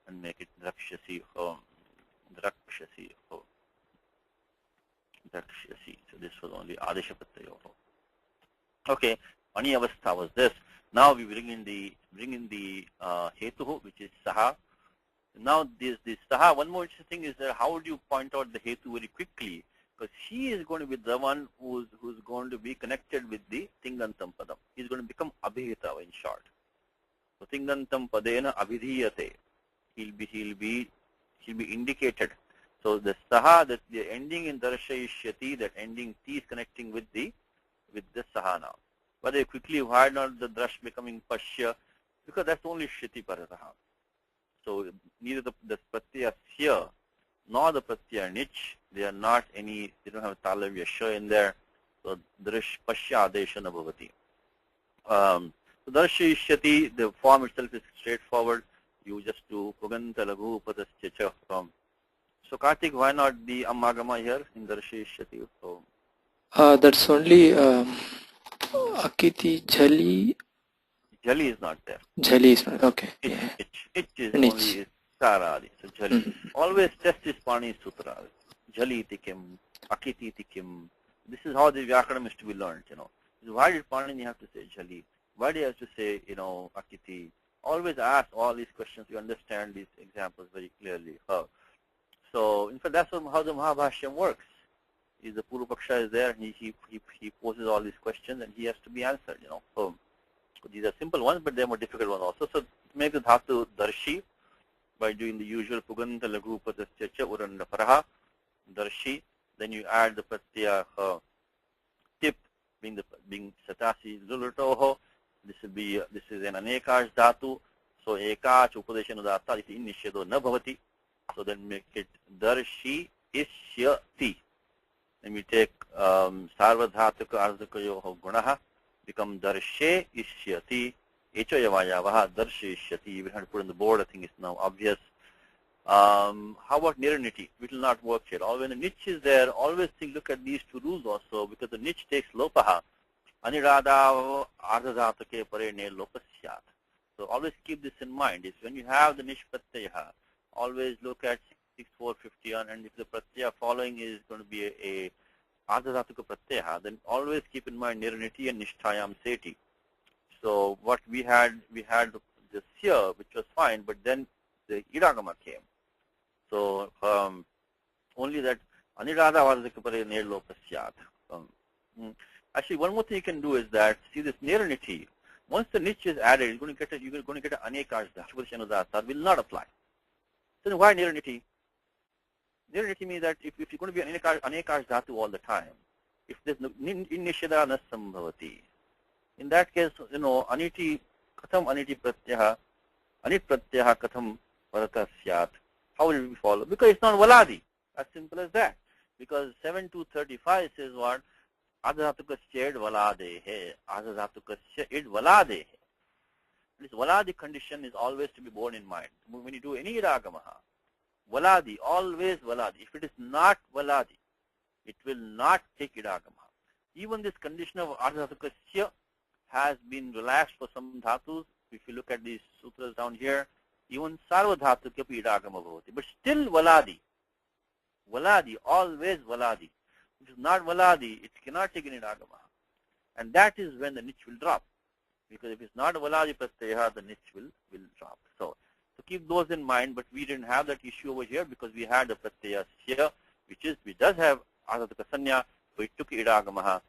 and make it Drakshasi Hom. Drakshasi Hom. Drakshasi. So this was only Adesha Pratyayoho. Okay, Ani Avastha was this. Now we bring in the Hetuhu, which is Saha. Now this Saha, one more interesting thing is that how would you point out the Hetu very quickly? Because he is going to be the one who's going to be connected with the Tingantam Padam. He's going to become Abhihita in short. So Tingantam Padena Abhidhiyate. He'll be indicated. So the Saha, that the ending in Darshayishyati, that ending T is connecting with the Saha now. But quickly, why not the Drash becoming Pashya? Because that's only Shriti Parataha. So neither the Pratyaya here nor the Pratyaya Nich, they don't have Talavya Sha in there. So Drish Pashya Adeshana Bhavati. So Darshayishyati, the form itself is straightforward. You just do Puganta Laghu Padascha from. So Kartik, why not the Amagama here in Darshayishyati? So That's only Akiti Jali. Jali is not there. Jali is not, okay. It is Nich. only Saradi. So Jali. Always test this Pani Sutra. Jali tikim, Akiti tikim. This is how the Vyakaram is to be learned, Why did Panini have to say Jali? Why do you have to say, Akiti? Always ask all these questions. You understand these examples very clearly. So, in fact, that's how the Mahabhashyam works. Is the Puru Paksha is there, and he poses all these questions, and he has to be answered, So these are simple ones, but they're more difficult ones also. So make the dhatu darshi by doing the usual Puganta Laghu Padascha Uranda Paraha darshi. Then you add the Pratyaya tip, being Satasi Lulatoho. This is an Anekash dhatu. So Ekach Upadeshana dhata iti nishedo na bhavati. So then make it darshi ishyati. Then we take Sarvadhatuka Ardhakayoho Gunaha, become Darshe Ishyati, Echoyavayavaha, Darshe Ishyati. We have to put on the board, I think it's now obvious. How about Niraniti? It will not work here. When the niche is there, always look at these two rules also, because the niche takes Lopaha. Anirada Ardhadhatake Pare Ne Lopasyat. So always keep this in mind. Is when you have the niche Pratyaya, always look at 6450 and if the Pratyaya following is going to be a Ardhadhatuka Pratyaya, then always keep in mind Niraniti and Nishtayam Seti. So what we had this here, which was fine, but then the Idagama came. So only that Anirada Ardhadhaka Pare Ne Lopasyat. Actually, one more thing you can do is that, see this Niraniti, once the niche is added, you're going to get an Anekash Dhatu, will not apply. So then why Niraniti? Niraniti means that if you're going to be an Anekash Dhatu all the time, if there's no Nisheda na Sambhavati, in that case, Aniti Katham Aniti Pratyaha, Anit Pratyaha Katham Parata Syat, how will we follow? Because it's not Valadi. As simple as that. Because 7235 says what? Adhatukasyed Valade he. Adhatukasyed Valade he. This Valadi condition is always to be borne in mind. When you do any Ragamaha, Valadi, always Valadi. If it is not Valadi, it will not take idagama. Even this condition of ardhadhatukasya has been relaxed for some dhatus. If you look at these sutras down here, even sarvadhatukya idagama bhavati. But still valadi. Valadi, always valadi. If it's not valadi, it cannot take any idagama. And that is when the niche will drop. Because if it's not valadi pratyaya, the niche will drop. So keep those in mind, but we didn't have that issue over here because we had the pratyaya here, which does have ardhadhatukasanya, so it took idagamaha.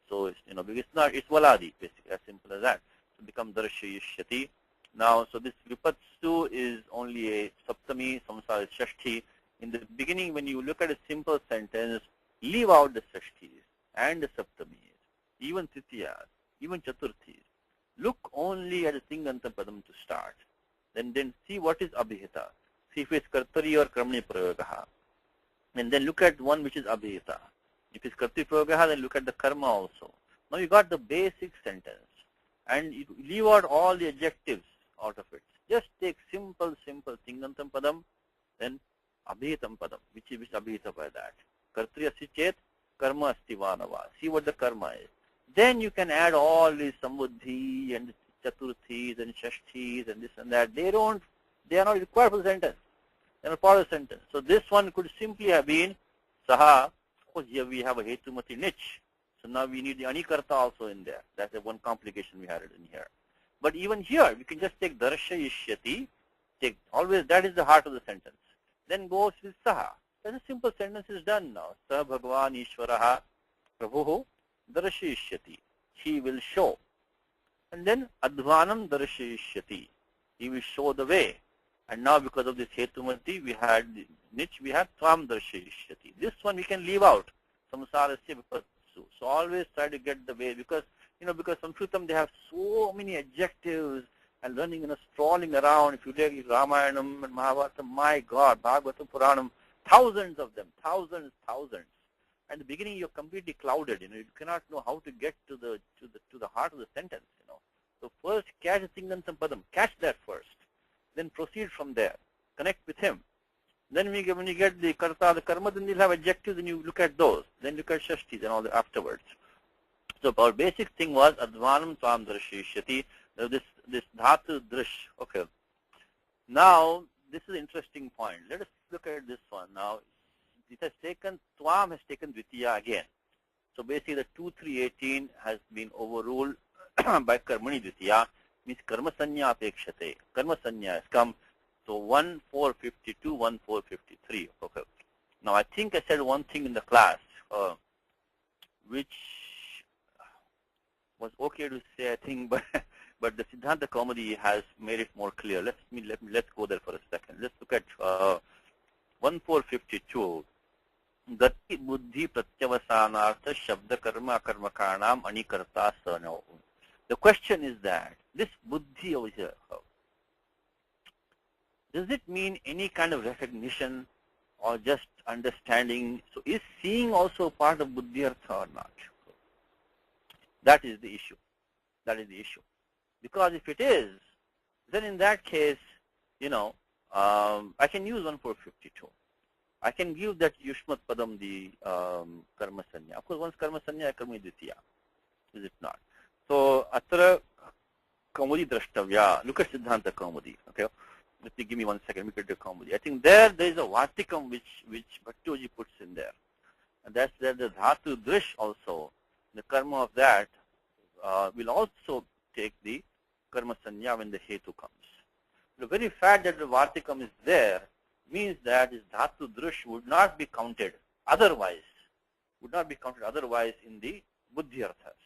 So it's, because it's valadi, basically, as simple as that. So become darshayishyati. Now, so this vipatsu is only a saptami, samsara is shashti. In the beginning, when you look at a simple sentence, leave out the shashtis and the saptamis, even titiyas, even chaturthis. Look only at a singantam padam to start. Then see what is abhihita. See if it's kartari or kramani prayagaha. And then look at one which is abhihita. If it's kartari prayagaha, then look at the karma also. Now you got the basic sentence. And you leave out all the adjectives out of it. Just take simple singantam padam, then abhihitam padam, which is abhihita by that. Kartri asti chet, karma asti vanava. See what the karma is. Then you can add all these sambuddhi and chaturthis and shashtis and this and that. They are not required for the sentence. They are not part of the sentence. So this one could simply have been saha. Of course, here we have a hetumati niche. So now we need the anikarta also in there. That's the one complication we had it in here. But even here, we can just take darshayishyati. Take always, that is the heart of the sentence. Then goes with saha. Then a simple sentence is done now. Saha Bhagavan Ishvaraha Prabhuhu darshayishyati. He will show. And then advanam darshayishyati. He will show the way. And now because of this hetumati, we had the niche, we had tvam darshayishyati. This one we can leave out. Samsarasya vipatsu. So always try to get the way, because Sanskritam, they have so many adjectives and running, strolling around. If you take Ramayanam and Mahabharata, my God, Bhagavatam, Puranam, thousands of them, thousands. At the beginning, you're completely clouded. You cannot know how to get to the heart of the sentence. So first, catch the singantam padam. Catch that first. Then proceed from there. Connect with him. Then when you get the karta, the karma, then you'll have adjectives, and you look at those. Then look at shashtis and all the afterwards. So our basic thing was advanam tvam darshayishyati. This dhatu drish. Okay. Now this is an interesting point. Let us look at this one now. It has taken, tvam has taken dvitiya again. So basically the 2-3-18 has been overruled by karmani dvitiya, means karma sanya apekshate. Karma sanya has come. So 1-4-52, 1-4-53. Okay. Now I think I said one thing in the class, which was okay to say, I think, but the Siddhanta Kaumudi has made it more clear. Let's go there for a second. Let's look at 1-4-52. Gati buddhi pratyavasanartha shabda karma karma karanam anikarta sanau. The question is that this buddhi over here, does it mean any kind of recognition or just understanding? So is seeing also part of buddhi artha or not? That is the issue. That is the issue. Because if it is, then in that case, I can use 1-4-52. I can give that Yushmat Padam the Karma Sanya. Of course, once Karma Sanya, Karma Dvitiya. Is it not? So, Atra Kaumudi Drashtavya. Look at Siddhanta Kaumudi. Okay. Let me give me 1 second. Look at the Kaumudi. I think there is a Vartikam which Bhattoji puts in there. And that's there the Dhatu Drish also. The karma of that will also take the Karma Sanya when the Hetu comes. The very fact that the Vartikam is there means that this Dhatu Drish would not be counted otherwise. In the Buddhi Arthas.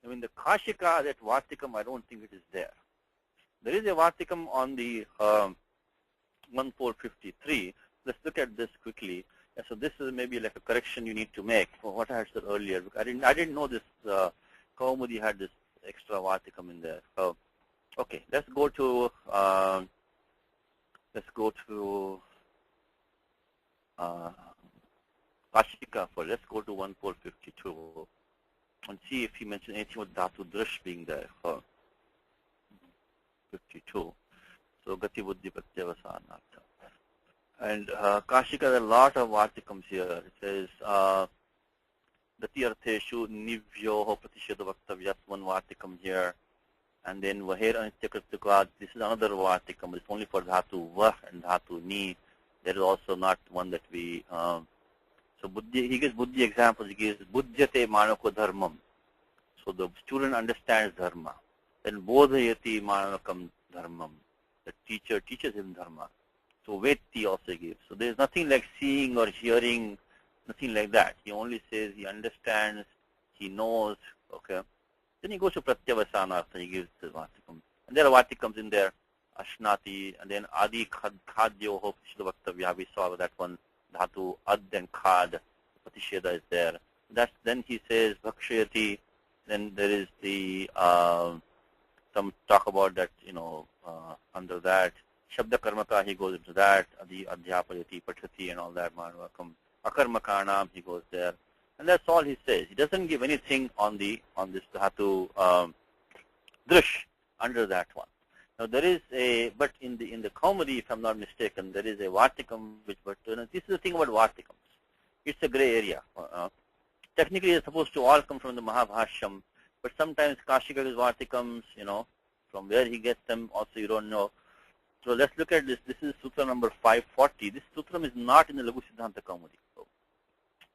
I mean, the Kashika, that Vartikam, I don't think it is there. There is a Vartikam on the 1-4-53. Let's look at this quickly. So this is maybe like a correction you need to make for what I had said earlier. I didn't know this. Kaumudi had this extra Vartikam in there. Okay, let's go to Kashika for. Let's go to 1-4-52 and see if he mentioned anything with Dhatu Drish being there. 52. So Gati Buddhi Pratyavasanartha. And Kashika, there are a lot of Vartikams here. It says Datyartheshu nivyoho pratishyata vaktavya. One vartikam here. And then Vaher Anityakritukat, this is another vartikam. It's only for Dhatu Vah and Dhatu Ni. There is also not one that we, so Buddhi, he gives Buddhi examples. He gives Buddhyate Manako Dharmam. So the student understands Dharma. Then Bodhayati Manakam Dharmam. The teacher teaches him Dharma. So Vetti also gives. So there is nothing like seeing or hearing, nothing like that. He only says he understands, he knows, okay. Then he goes to Pratyavasanartha, he gives the Vartikam. And there are Vartikams in there, Ashnati, and then Adi Khadyoho Patisheda we saw that one, Dhatu Ad and Khad, Patisheda is there. Then he says Bhakshayati, then there is the, some talk about that, under that. Shabda Karmaka, he goes into that, Adi Adhyapayati, Pachati and all that, Manvakam. Akarmakarnam, he goes there. And that's all he says. He doesn't give anything on this Dhatu Drish under that one. Now there is but in the Kaumudi, if I'm not mistaken, there is a Vartikam which, but this is the thing about Vartikams. It's a gray area. Technically, it's supposed to all come from the Mahabhashyam, but sometimes Kashika is Vartikams, from where he gets them also you don't know. So let's look at this. This is Sutra number 540. This Sutram is not in the Laghu Siddhanta Kaumudi. So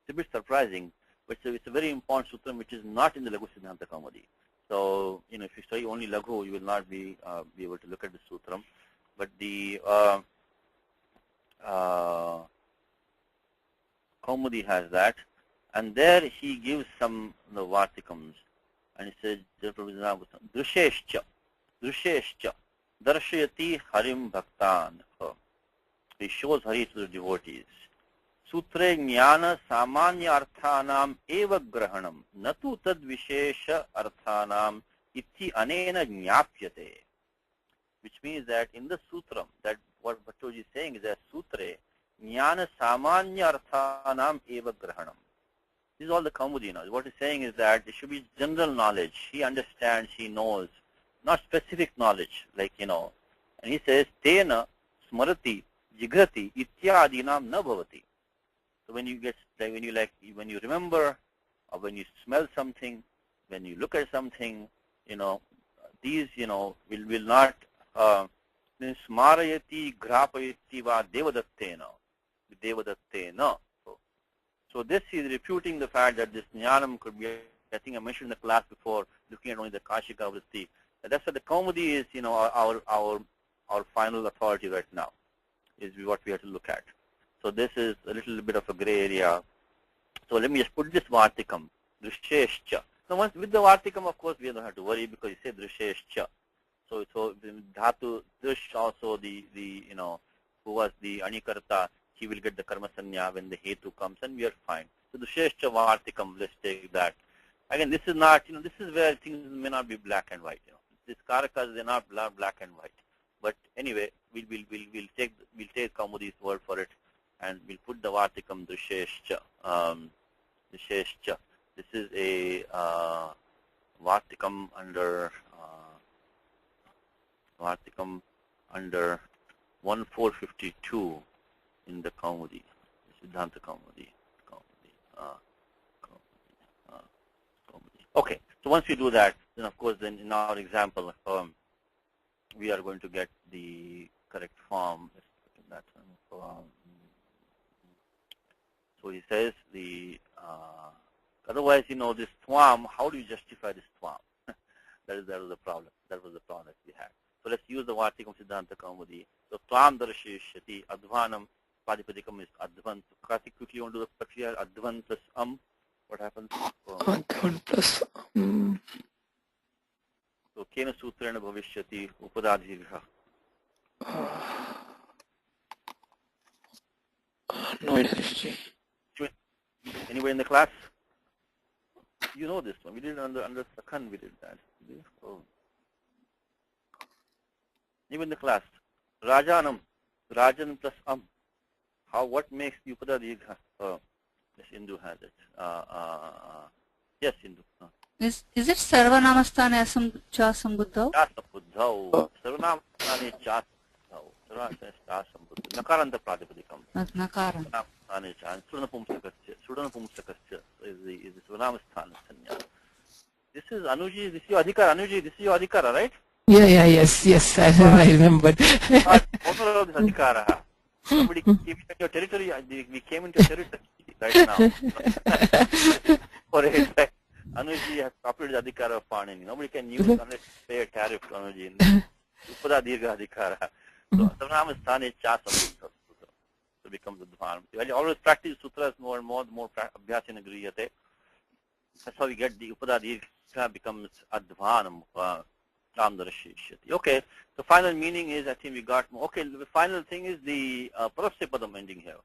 it's a bit surprising, but it's a very important Sutram which is not in the Laghu Siddhanta Kaumudi. So, if you study only Laghu, you will not be able to look at the Sutram. But the Kaumudi has that. And there he gives some Vartikams. And he says, Drusheshcha, Darshayati Harim Bhaktan. He shows Hari to the devotees. Sutre Jnana Samanya Arthanam Eva Grahanam Natu Tad Vishesha Arthanam Itti Anena Jnapyate. Which means that in the Sutram, that what Bhattoji is saying is that Sutre Jnana Samanya Arthanam Eva Grahanam. This is all the Kaumudi knows. What he's saying is that it should be general knowledge. He understands, he knows, not specific knowledge, like, And he says, Tena Smarati Jigrati Ityadinam Na Bhavati. So when you when you remember, or when you smell something, when you look at something, these, will not, Smarayati Grapayati Va Devadattena. So this is refuting the fact that this Jnanam could be, I think I mentioned in the class before, looking at only the Kashika Vritti. That's why the Kaumudi is, our final authority right now, is what we have to look at. So this is a little bit of a gray area. So let me just put this Vartikam, Drusheshcha. Now once with the Vartikam, of course, we don't have to worry because you say Drusheshcha. So Dhatu Drush also the who was the Anikarta, he will get the Karma Sanya when the Hetu comes and we are fine. So Drusheshcha Vartikam, let's take that. Again, this is not, this is where things may not be black and white. These Karakas, they're not black and white. But anyway, we'll take Kaumudi's word for it. And we'll put the Vartikam Drusheshcha. Drusheshcha. This is a Vartikam under 1452 in the Kaumudi, Siddhanta Kaumudi. Okay, so once we do that, then of course, then in our example, we are going to get the correct form. Let's look at that one. So he says otherwise, this Twam, how do you justify this Twam? that was the problem. That was the problem that we had. So let's use the Vartikam Siddhanta Kaumudi. So Twam Darshishati Advanam Padipadikam is Advan. Karthik, quickly you want to do the Prakriya Advan plus What happens? Advan plus So Kena Sutrena Bhavishyati Upadadhigha. No idea. Anybody in the class? You know this one. We did it under Sakhan, we did that. Oh. Even in the class. Rajanam. Rajan plus what makes the Upada Digha? Yes, Indu has it. Yes, Indu. Is it Sarvanamastane Cha Sambuddhau? Cha Sambuddhau. Sarvanamastane Cha Sambuddhau. Nakaranta Pratipadikam. Nakaram. And Sudanapumsakasya is the Svanamasthan Sanya. This is Anuji, this is your Adhikara. Anuji, this is your Adhikara, right? Yes, I remembered. Owner of this Adhikara. Somebody came into your territory, we came into your territory right now. For it, like, Anuji has copied the Adhikara of Panini. Nobody can use unless pay a tariff to Anuji. Upada Dirgha Adhikara. So, Svanamasthan Chasam. So becomes the Dharma. I always practice sutras more and more, the more Abhyasena Griyate. That's how we get the Upada Dirgha becomes Advanam. Okay, the final meaning is, I think we got, okay, the final thing is the Parasyapadam ending here.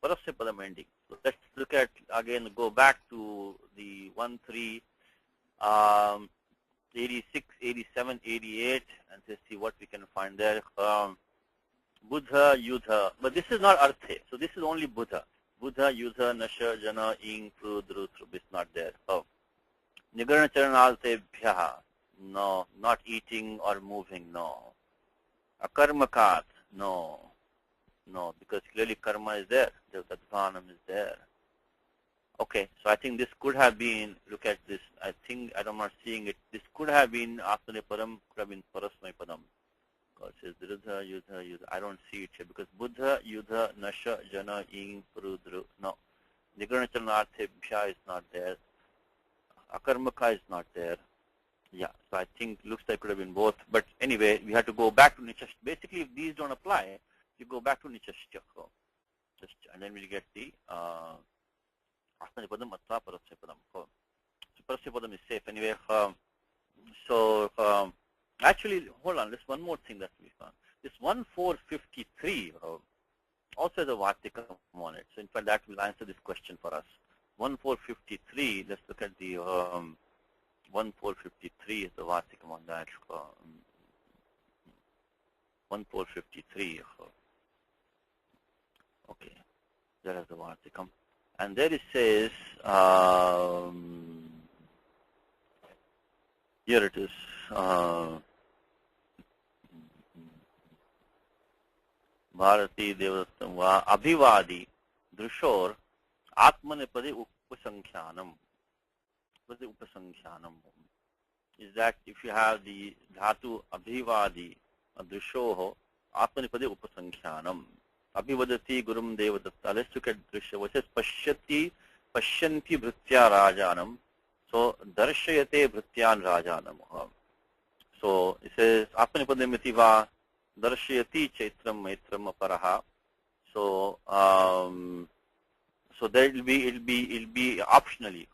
Parasyapadam ending. So let's look at, again, go back to the 1, 3, 86, 87, 88, and let's see what we can find there. Buddha, Yudha, but this is not Arthe, so this is only Buddha. Buddha, Yudha, Nasha, Jana, Ing, Prudru, is not there. Oh. Nigarana Charanarte Bhyaha. No, not eating or moving, no. Akarmakat, no. No, because clearly karma is there, the dhanam is there. Okay, so I think this could have been, look at this, I think, I'm not seeing it, this could have been Atmane Param, could have been Parasmai Padam. Because it says Dridha, Yudha, I don't see it here, because Buddha, Yudha, Nasha, Jana, Ing, Purudru, no. Nigarana Charanarthe Bhya is not there. Akarmaka is not there. Yeah, so I think looks like it could have been both. But anyway, we have to go back to Nichashtya. Basically, if these don't apply, you go back to Nichashtya. And then we get the Asmanipadam, Atta, Parasyapadam. So Parasyapadam is safe. Anyway, actually, hold on, there's one more thing that we found. This 1453 also has a Vartikam on it. So in fact, that will answer this question for us. 1453, let's look at the 1453 is the Vartikam on that. 1453. Okay, there is the Vartikam. And there it says, here it is. Bharati Devatam Va Abhivadi Drushor Atmanepade Upasankhanam. What's the Upasankhanam? Is that if you have the Dhatu Abhivadi Drushoho Atmanepade Upasankhanam. Abhivadati Gurum Devadatta. Let's look at Drusha. What says Pashyati Pashyanti Bhritya Rajanam. So Darshayate Bhrityan Rajanam. So it says Atmanepadamiti Va Darshayati Chaitram Maitram Aparaha. So so there it'll be optionally.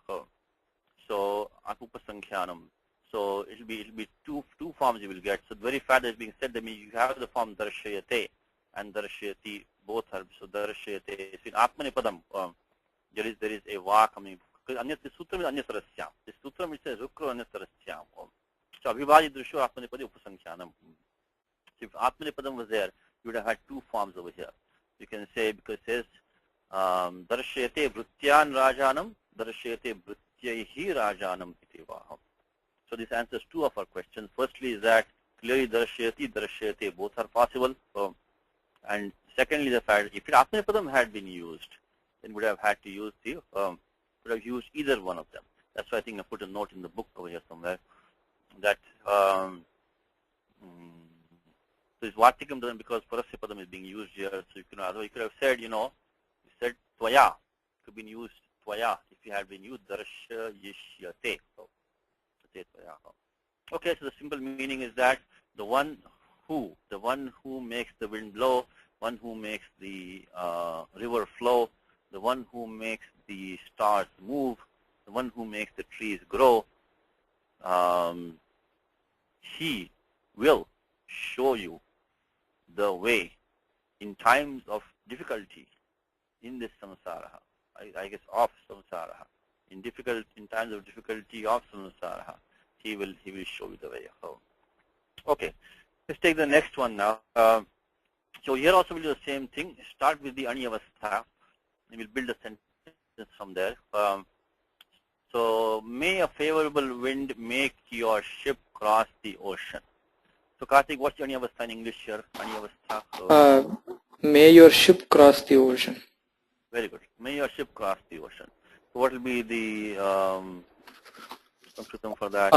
So Upasankhanam. So it'll be two forms you will get. So the very fact that is being said, that means you have the form Darshayate and Darshayati, both are. So Darshayate. So in Atmanipadam, there is a va coming. Because this sutra is Anyasarasyam. This sutra is Rukro Anyasarasyam. So Abhivadi Drusho Atmanipadi Upasankhanam. So if Atmanipadam was there, you would have had two forms over here. You can say, because it says Darshayate Bhrutyan Rajanam, Darshayate Bhrutyaihi Rajanam iti vaha. So this answers two of our questions. Firstly is that clearly Darshayate, both are possible. And secondly, the fact if Atmanipadam had been used, then would have had to use would have used either one of them. That's why I think I put a note in the book over here somewhere that this Vartikam doesn't, because Parasyapadam is being used here. So you could have said, you said Tvaya, could have been used Tvaya if you had been used Darshayishyate. Okay, so the simple meaning is that the one who makes the wind blow, one who makes the river flow, the one who makes the stars move, the one who makes the trees grow, he will show you the way in times of difficulty in this samsara. I guess of samsara. In times of difficulty of samsara, he will show you the way. Okay, let's take the next one now. So here also we'll do the same thing. Start with the Aniyavastha, and we'll build a sentence from there. So may a favorable wind make your ship cross the ocean. So Karthik, what's the Aniyavastha in English here? Aniyavastha. So, May your ship cross the ocean. very good. May your ship cross the ocean. So what will be the Sanskritam for that?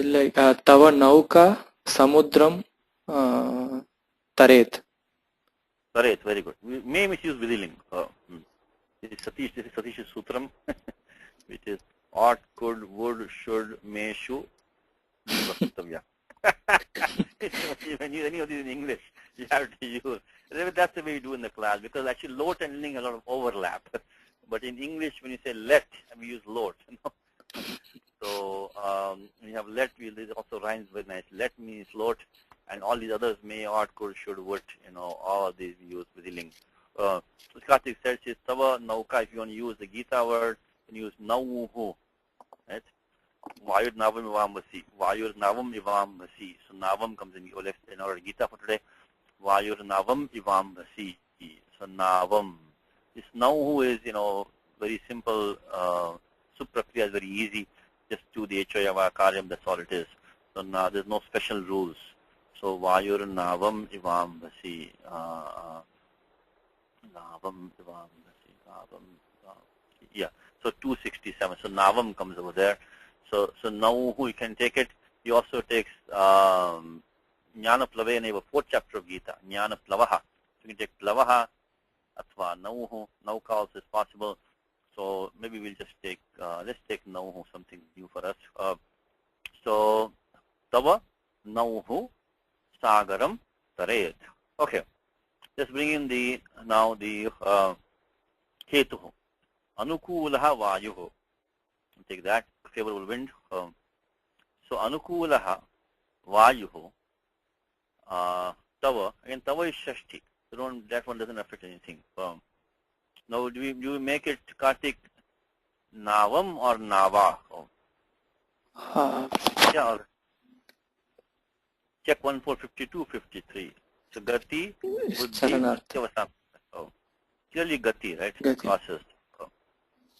Like Tava Nauka Samudram Taret. Taret, very good. May which is Vidiling. This is Satish's Sutram, which is ought, could, would, should, may, should. Vaktavya. When you any of these in English, you have to use. That's the way we do in the class, because actually lot and ling have a lot of overlap. But in English, when you say let, we use lot. You know? So when you have let, it also rhymes very nice. Let means lot, and all these others may, ought, could, should, would. You know, all of these we use with the ling. So Karthik says, Tava Nauka. If you want to use the Gita word, you use Nauhu. Right? Vayur Navam Ivam Vasi. Vayur Navam Ivam Vasi. So Navam comes in our Gita for today. Vayur Navam Ivam Vasi. So Navam. This Nauhu is, very simple. Suprapriya is very easy. Just do the Echoyava Karyam, that's all it is. So now there's no special rules. So Vayur Navam Ivam Vasi. Navam Ivam Vasi. Navam. Yeah. So 267. So Navam comes over there. So now you can take it. He also takes Jnana Plaveneva, 4th chapter of Gita, Jnana Plavaha. So you can take Plavaha, Athva Nauhu. Nauka also is possible. So maybe we'll just take, let's take Nauhu, something new for us. So Tava Nauhu Sagaram Taret. Okay. Let's bring in now the Ketuhu. Anukulaha Vayuhu. Take that, favorable wind. So Anukulaha Vayuhu Tava. Again, Tava is Shashti. So that one doesn't affect anything. Now, do we make it, Karthik, Navam or Nava? Yeah, or check 1452, 53. So Gati would be clearly Gati, right? Gati. Crosses.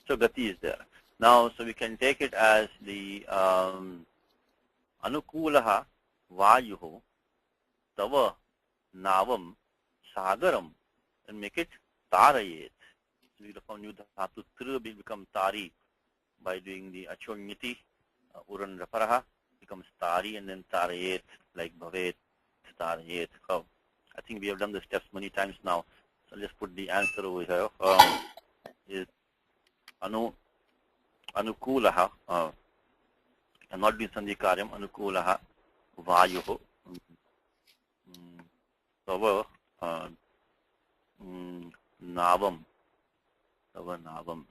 So Gati is there. Now, so we can take it as the Anukulaha Vayuhu Tava Navam Sagaram, and make it Tarayet. So we'll from new dhatu tru will become Tari by doing the Achonyati, Uran Raparaha becomes Tari, and then Tarayet, like Bhavet, Tarayet. I think we have done the steps many times now. So let's put the answer over here. Is Anukulaha, I'm not doing Sandhi Karyam, Anukulaha Vayuhu Tava Navam. Navam,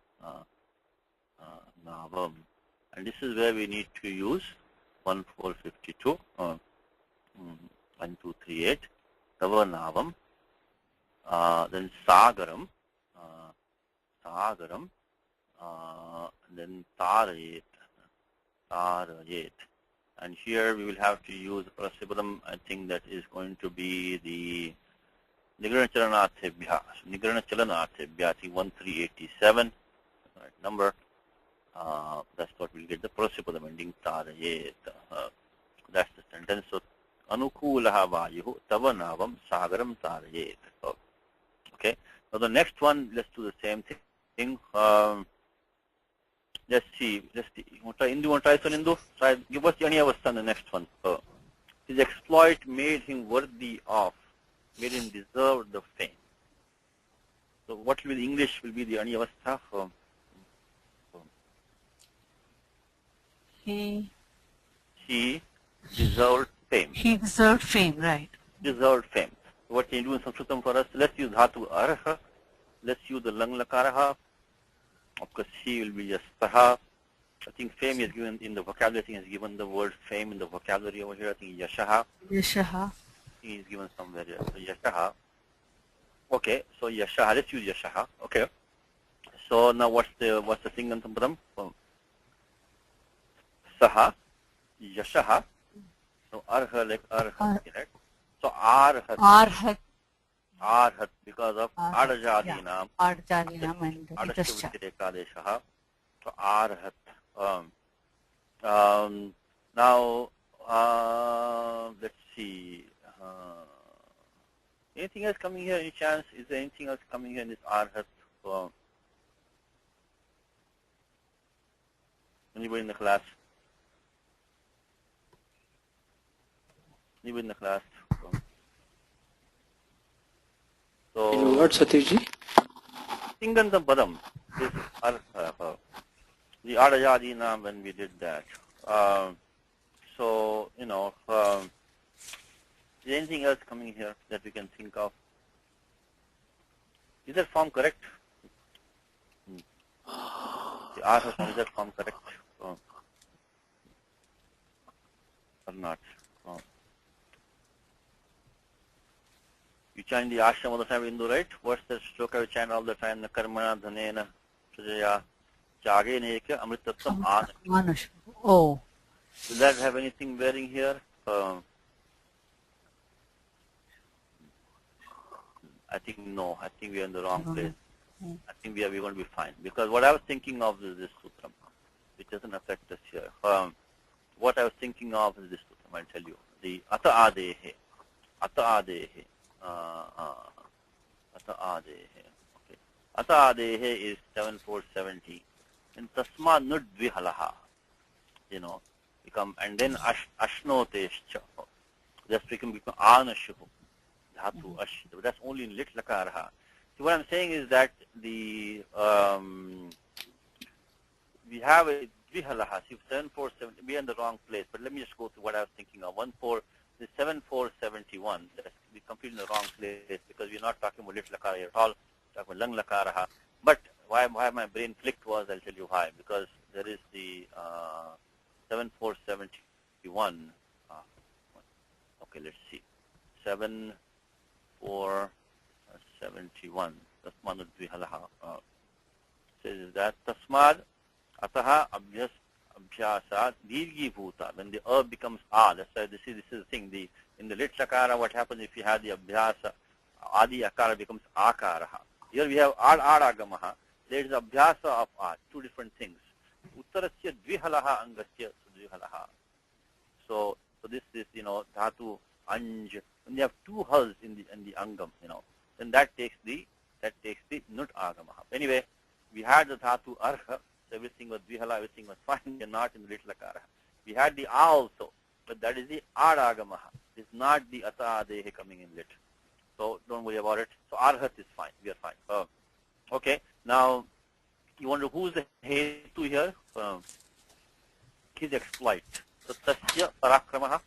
Navam, and this is where we need to use 1452, 1238, Tava Navam, then Sagaram, then Tarayet, and here we will have to use Prasipadam. I think that is going to be the Nigrana Chalanarthebhya. So Nigrana Chalanarthebhya, I think 1387, right number. That's what we'll get, the Prasipadam ending Tarayet. That's the sentence. So Anukulaha Vayuhu Tava Navam Sagaram Tarayet. Okay. Now the next one, let's do the same thing. Let's see. You want to try this one, Indu? Try, give us the Aniyavastha on the next one. His exploit made him worthy of, made him deserve the fame. So what will be the English will be the Aniyavastha? He deserved fame. He deserved fame, right. Deserved fame. What can you do in Sanskritam for us? Let's use Dhatu Arha. Let's use the Lang Lakaraha. Of course, he will be just Taha. I think fame is given in the vocabulary. I think is given the word fame in the vocabulary over here. I think Yashaha. Yashaha. He is given somewhere here. So Yashaha. Okay, so Yashaha. Let's use Yashaha. Okay. So now what's the Singantam Padam? Saha. Yashaha. So Arha, like Arhat, right? So Arhat. Arhat, because of Adajadinam. Adajadinam and Adascha. So Arhat. Now, let's see. Anything else coming here? Any chance? Is there anything else coming here in this arhat? Anybody in the class? Anybody in the class? In what, Satishji? Singandam Padam. This artha. The Adayadina when we did that. So, you know, is there anything else coming here that we can think of? Is that form correct? The artha form, is that form correct? Or not? You chant the ashram all the time, Hindu, right? What's the shloka you chant all the time? Na karmana dhanena sajaya jage neka amritattvam Manush. Oh. Does that have anything bearing here? I think no. I think we are in the wrong place. I think we're going to be fine. Because what I was thinking of is this sutram. It doesn't affect us here. What I was thinking of is this sutram, I'll tell you. The ata adehe. Ata adehe. Ata adehe. Okay. Ata adehe is 7470. And tasma nud dvihalaha. You know, become, and then ashnotescha. That's become anashuhu. Dhatu ash. That's only in lit lakaraha. So what I'm saying is that the we have a dvihalaha. See, 7470. We are in the wrong place. But let me just go through what I was thinking of. 7471. We completely in the wrong place because we're not talking about lit lakara here at all. We're talking about lang lakaraha. But why my brain clicked was, I'll tell you why. Because there is the 7471. Okay, let's see. 7471. Tasmad dvihalaha. Says that tasmad ataha abhyasat dirgi bhuta. When the becomes a, that's why this is the thing. In the lit sakara, what happens if you have the abhyasa, adi akara becomes akaraha. Here we have ad agamaha. There is abhyasa of ad, two different things. Uttarasya dvihalaha angasya dvihalaha. So this is, you know, dhatu anj. When you have two hulls in the angam, you know, then that takes the nut agamaha. Anyway, we had the dhatu arha, so everything was dvihala, everything was fine. We are not in the lit lakara. We had the a also, but that is the ad agamaha. It's not the ata adehe coming in lit. So don't worry about it. So arhat is fine. We are fine. Okay. Now you wonder who's the hetu here? His exploit. So tasya parakramaha.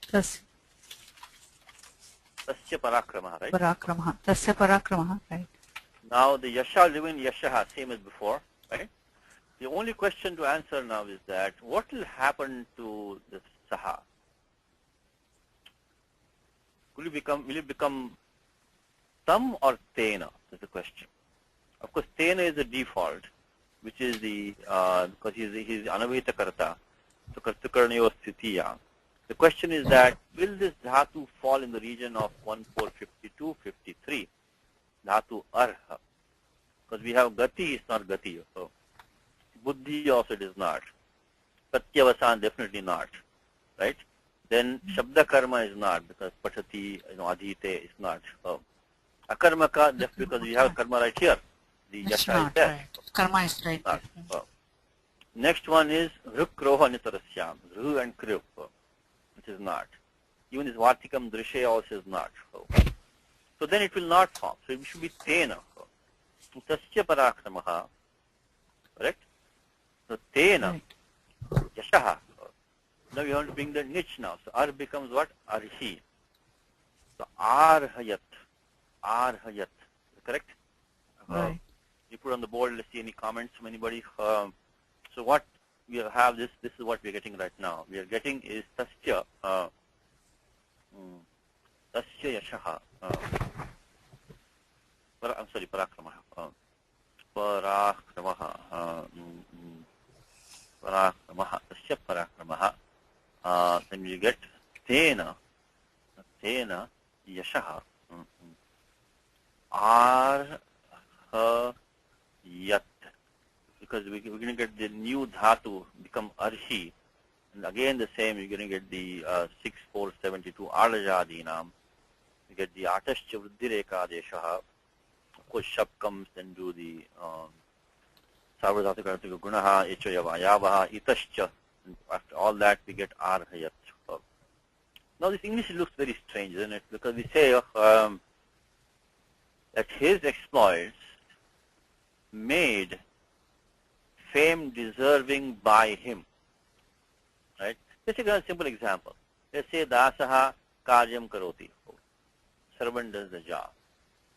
Tasya parakramaha, right? Parakramaha. Tasya parakramaha, right. Now the yasha living yashaha, same as before, right? The only question to answer now is that what will happen to the saha? Will it become tam or tena? Is the question. Of course, tena is the default, which is the because he's anavita karta, so kartakarnayo sthitiya. The question is that will this dhatu fall in the region of 1452-53? Dhatu arha, because we have gati is not gati, so buddhi also it is not. Pratyavasan definitely not, right? Then shabda karma is not, because patati, you know, adhite is not. Akarmaka, just because we have karma right here. The It's yasha is not there. right. Karma is right. Not. Next one is ruk roha nitarasyam, ru and kriv, which is not. Even this vartikam drishe also is not. So then it will not form. So it should be tena. Tasya parakramaha, correct? So tena, yashaha. Now we have to bring the niche now. So ar becomes what? Arhi. So arhayat. Arhayat. Correct? Right. You put on the board, let's see any comments from anybody. So what we have this is what we're getting right now. We are getting is tasya. Tasya yashaha. I'm sorry, parakramaha. Parakramaha. Parakramaha. Tasya parakramaha. Then you get tena yashaha. Arhayat. Because we're going to get the new dhatu become arhi. And again the same, you're going to get the 6,472 Arlajadinam. You get the Atascha Vridhirekadeshaha. Of course, Shap comes, then do the Sarvadhatukartika Gunaha, Echayavayavaha, Itascha. And after all that, we get Arhayat. Now this English looks very strange, isn't it? Because we say that his exploits made fame deserving by him. Right? Let's take a simple example. Let's say Dasaha Karyam Karoti. Servant does the job.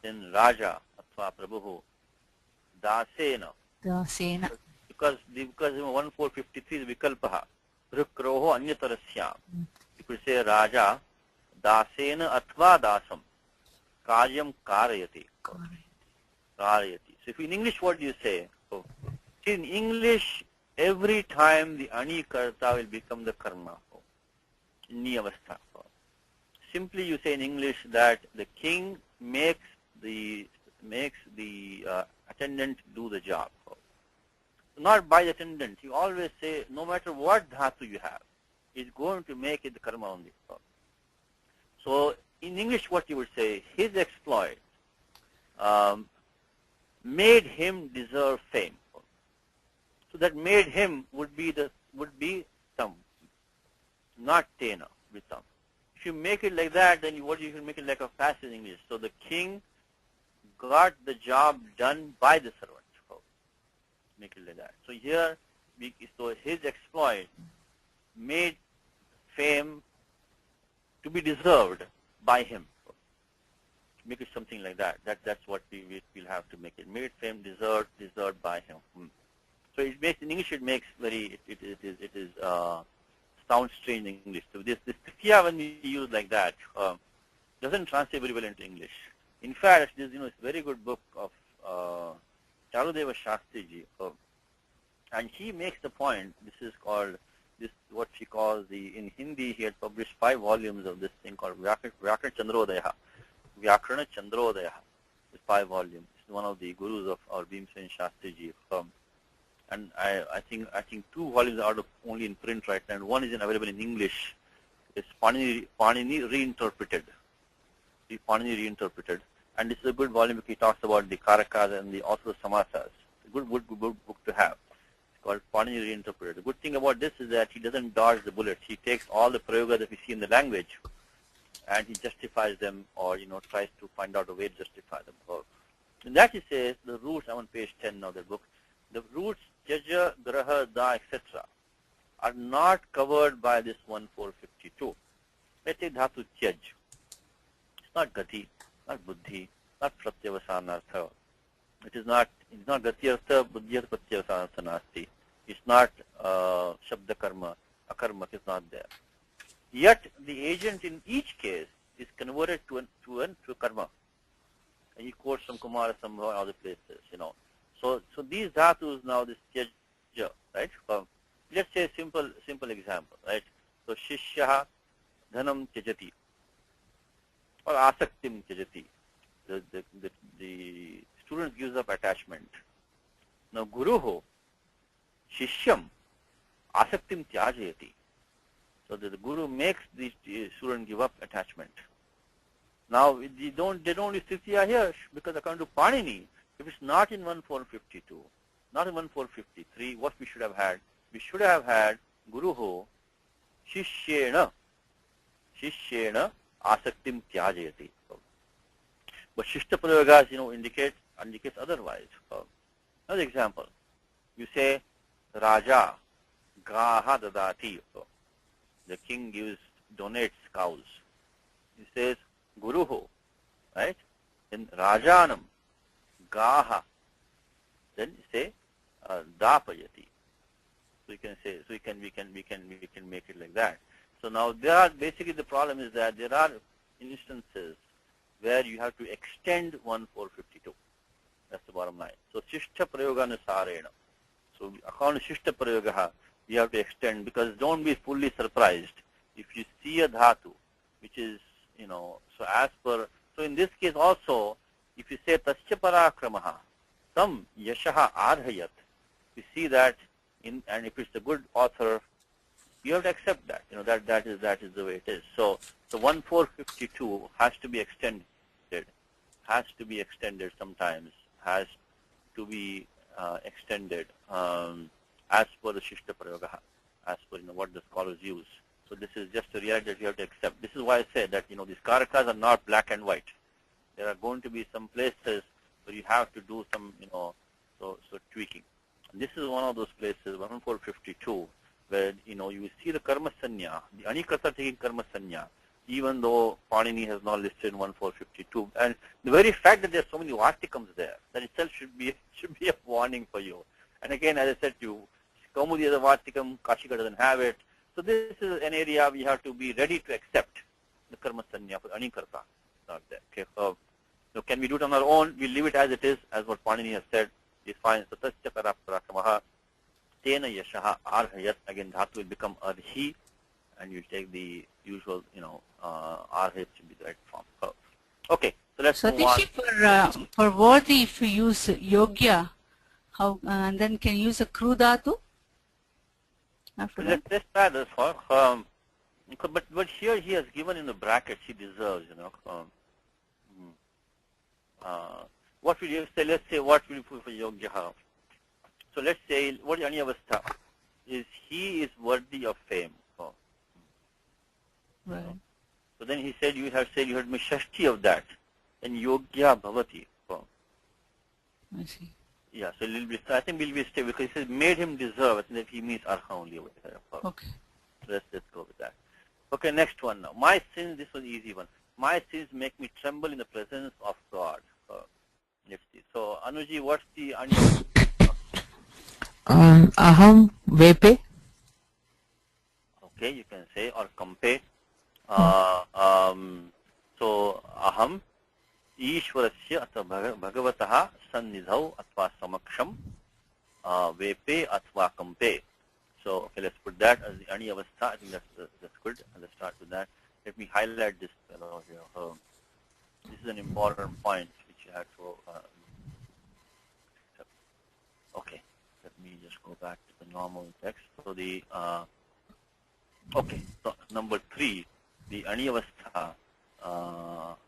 Then Raja Atva Prabhu Dasena. Dasena. Because 1453 is Vikalpaha. Rukroho Anyatarasyam. You could say Raja Dasena Atva Dasam Karyam Karayati. Karayati. So if in English what do you say? So, in English, every time the Ani Karta will become the Karma. Niyavastha. Simply you say in English that the king makes the attendant do the job. Not by the attendant. You always say no matter what dhatu you have, it's going to make it the karma only. So in English what you would say, his exploit made him deserve fame. So that made him would be tam, not tena, with tam. If you make it like that, then you can make it like a passive English. So the king got the job done by the servant. Make it like that. So here, so his exploit made fame to be deserved by him. Make it something like that. That's what we'll have to make it. Made fame deserved by him. So it makes in English. It makes it is sounds strange in English. So this Tikiya when we use like that doesn't translate very well into English. In fact, it's a very good book of Charudeva Shastriji, and he makes the point. This is called what she calls in Hindi. He had published 5 volumes of this thing called Vyakarana Chandrodaya. Vyakarana Chandrodaya. It's 5 volumes. It's one of the gurus of our Bhimsen Shastriji. And I think 2 volumes are only in print right now, and 1 is available in English. It's Panini reinterpreted. Panini reinterpreted. And this is a good volume because he talks about the Karakas and also the Samasas. A good book to have. It's called Panini reinterpreted. The good thing about this is that he doesn't dodge the bullets. He takes all the prayoga that we see in the language and he justifies them, or tries to find out a way to justify them. In that he says the roots, I'm on page 10 now, the book. The roots, Jaja, Graha, Da, etc. are not covered by this 1452. Let's take Dhatu Tyaj. It's not Gati, not Buddhi, not Pratyavasanartha. It's not Gati Artha, Buddhi Artha, Pratyavasanartha Nasti. It's not Shabda Karma, Akarma is not there. Yet the agent in each case is converted to a karma. And he quotes from Kumara Sambhava and other places, So these dhatus now, this Tyaja, right? Let's say a simple example, right? So Shishyaha Dhanam Tyajati or Asaktim Tyajati. The student gives up attachment. Now Guruho Shishyam Asaktim Tyajayati. So the Guru makes the student give up attachment. Now they don't use Tritiya here because according to Panini, if it's not in 1452, not in 1453, what we should have had? We should have had Guruho Shishyena Asaktim Tyajayati. But Shishta Prayogas, indicates otherwise. Another example, you say Raja Gaha Dadati. The king donates cows. He says Guruho, right? Then Rajanam Gaha. Then you say Dapayati. So you can say, we can make it like that. So now basically the problem is that there are instances where you have to extend 1452. That's the bottom line. So Shishta Prayoga Nusarena. So according to Shishta Prayoga, you have to extend, because don't be fully surprised if you see a dhatu, which is, so in this case also, if you say Tasya Parakramaha, Tam Yashaha Arhayat, you see that and if it's a good author, You have to accept that. That is the way it is. So the 1452 has to be extended. Has to be extended sometimes. Has to be extended as per the Shishta Prayoga, as per what the scholars use. So this is just a reality that you have to accept. This is why I say that these karakas are not black and white. There are going to be some places where you have to do some so tweaking. And this is one of those places, 1452, where you see the karma sanya, the anikrata taking karma sanya, even though Panini has not listed in 1452. And the very fact that there are so many vartikams there, that itself should be a warning for you. And again, as I said to you, Kaumudi is a vartikam, Kashika doesn't have it. So this is an area we have to be ready to accept the karma sanya for anikarta. Not there. Okay. So can we do it on our own? We leave it as it is, as what Panini has said. It's fine. So tasya parakramaha tena yashaha arhayat. Again, dhatu will become arhi, and you take the usual, arhayat should be the right form. Okay. So let's move on. Satishi, for worthy, if you use yogya, how and then can you use a kru dhatu? After that? Let's try this for but here he has given in the brackets he deserves, what will you say? Let's say what will you put for Yogya? So let's say what Aniyavastha is, he is worthy of fame. Right. So then he said you had Mishashti of that. Then Yogya Bhavati. I see. Yeah, so I think we'll be stay because he says made him deserve. I think that he means Arha only over there. Okay. So let's go with that. Okay, next one now. My sins, this was an easy one. My sins make me tremble in the presence of God. Let's see. So Anuji, what's the Aham vepe. Okay, you can say or compare. So aham ईश्वरस्य अथवा भगवतः सन्निधौ अथवा समक्षम वेपे अथवा कंपे. So okay, let's put that as the ani avastha. I think that's good. Let's start with that. Let me highlight this fellow here. This is an important point which you have to. Okay, let me just go back to the normal text. So the okay. So number 3, the ani avastha.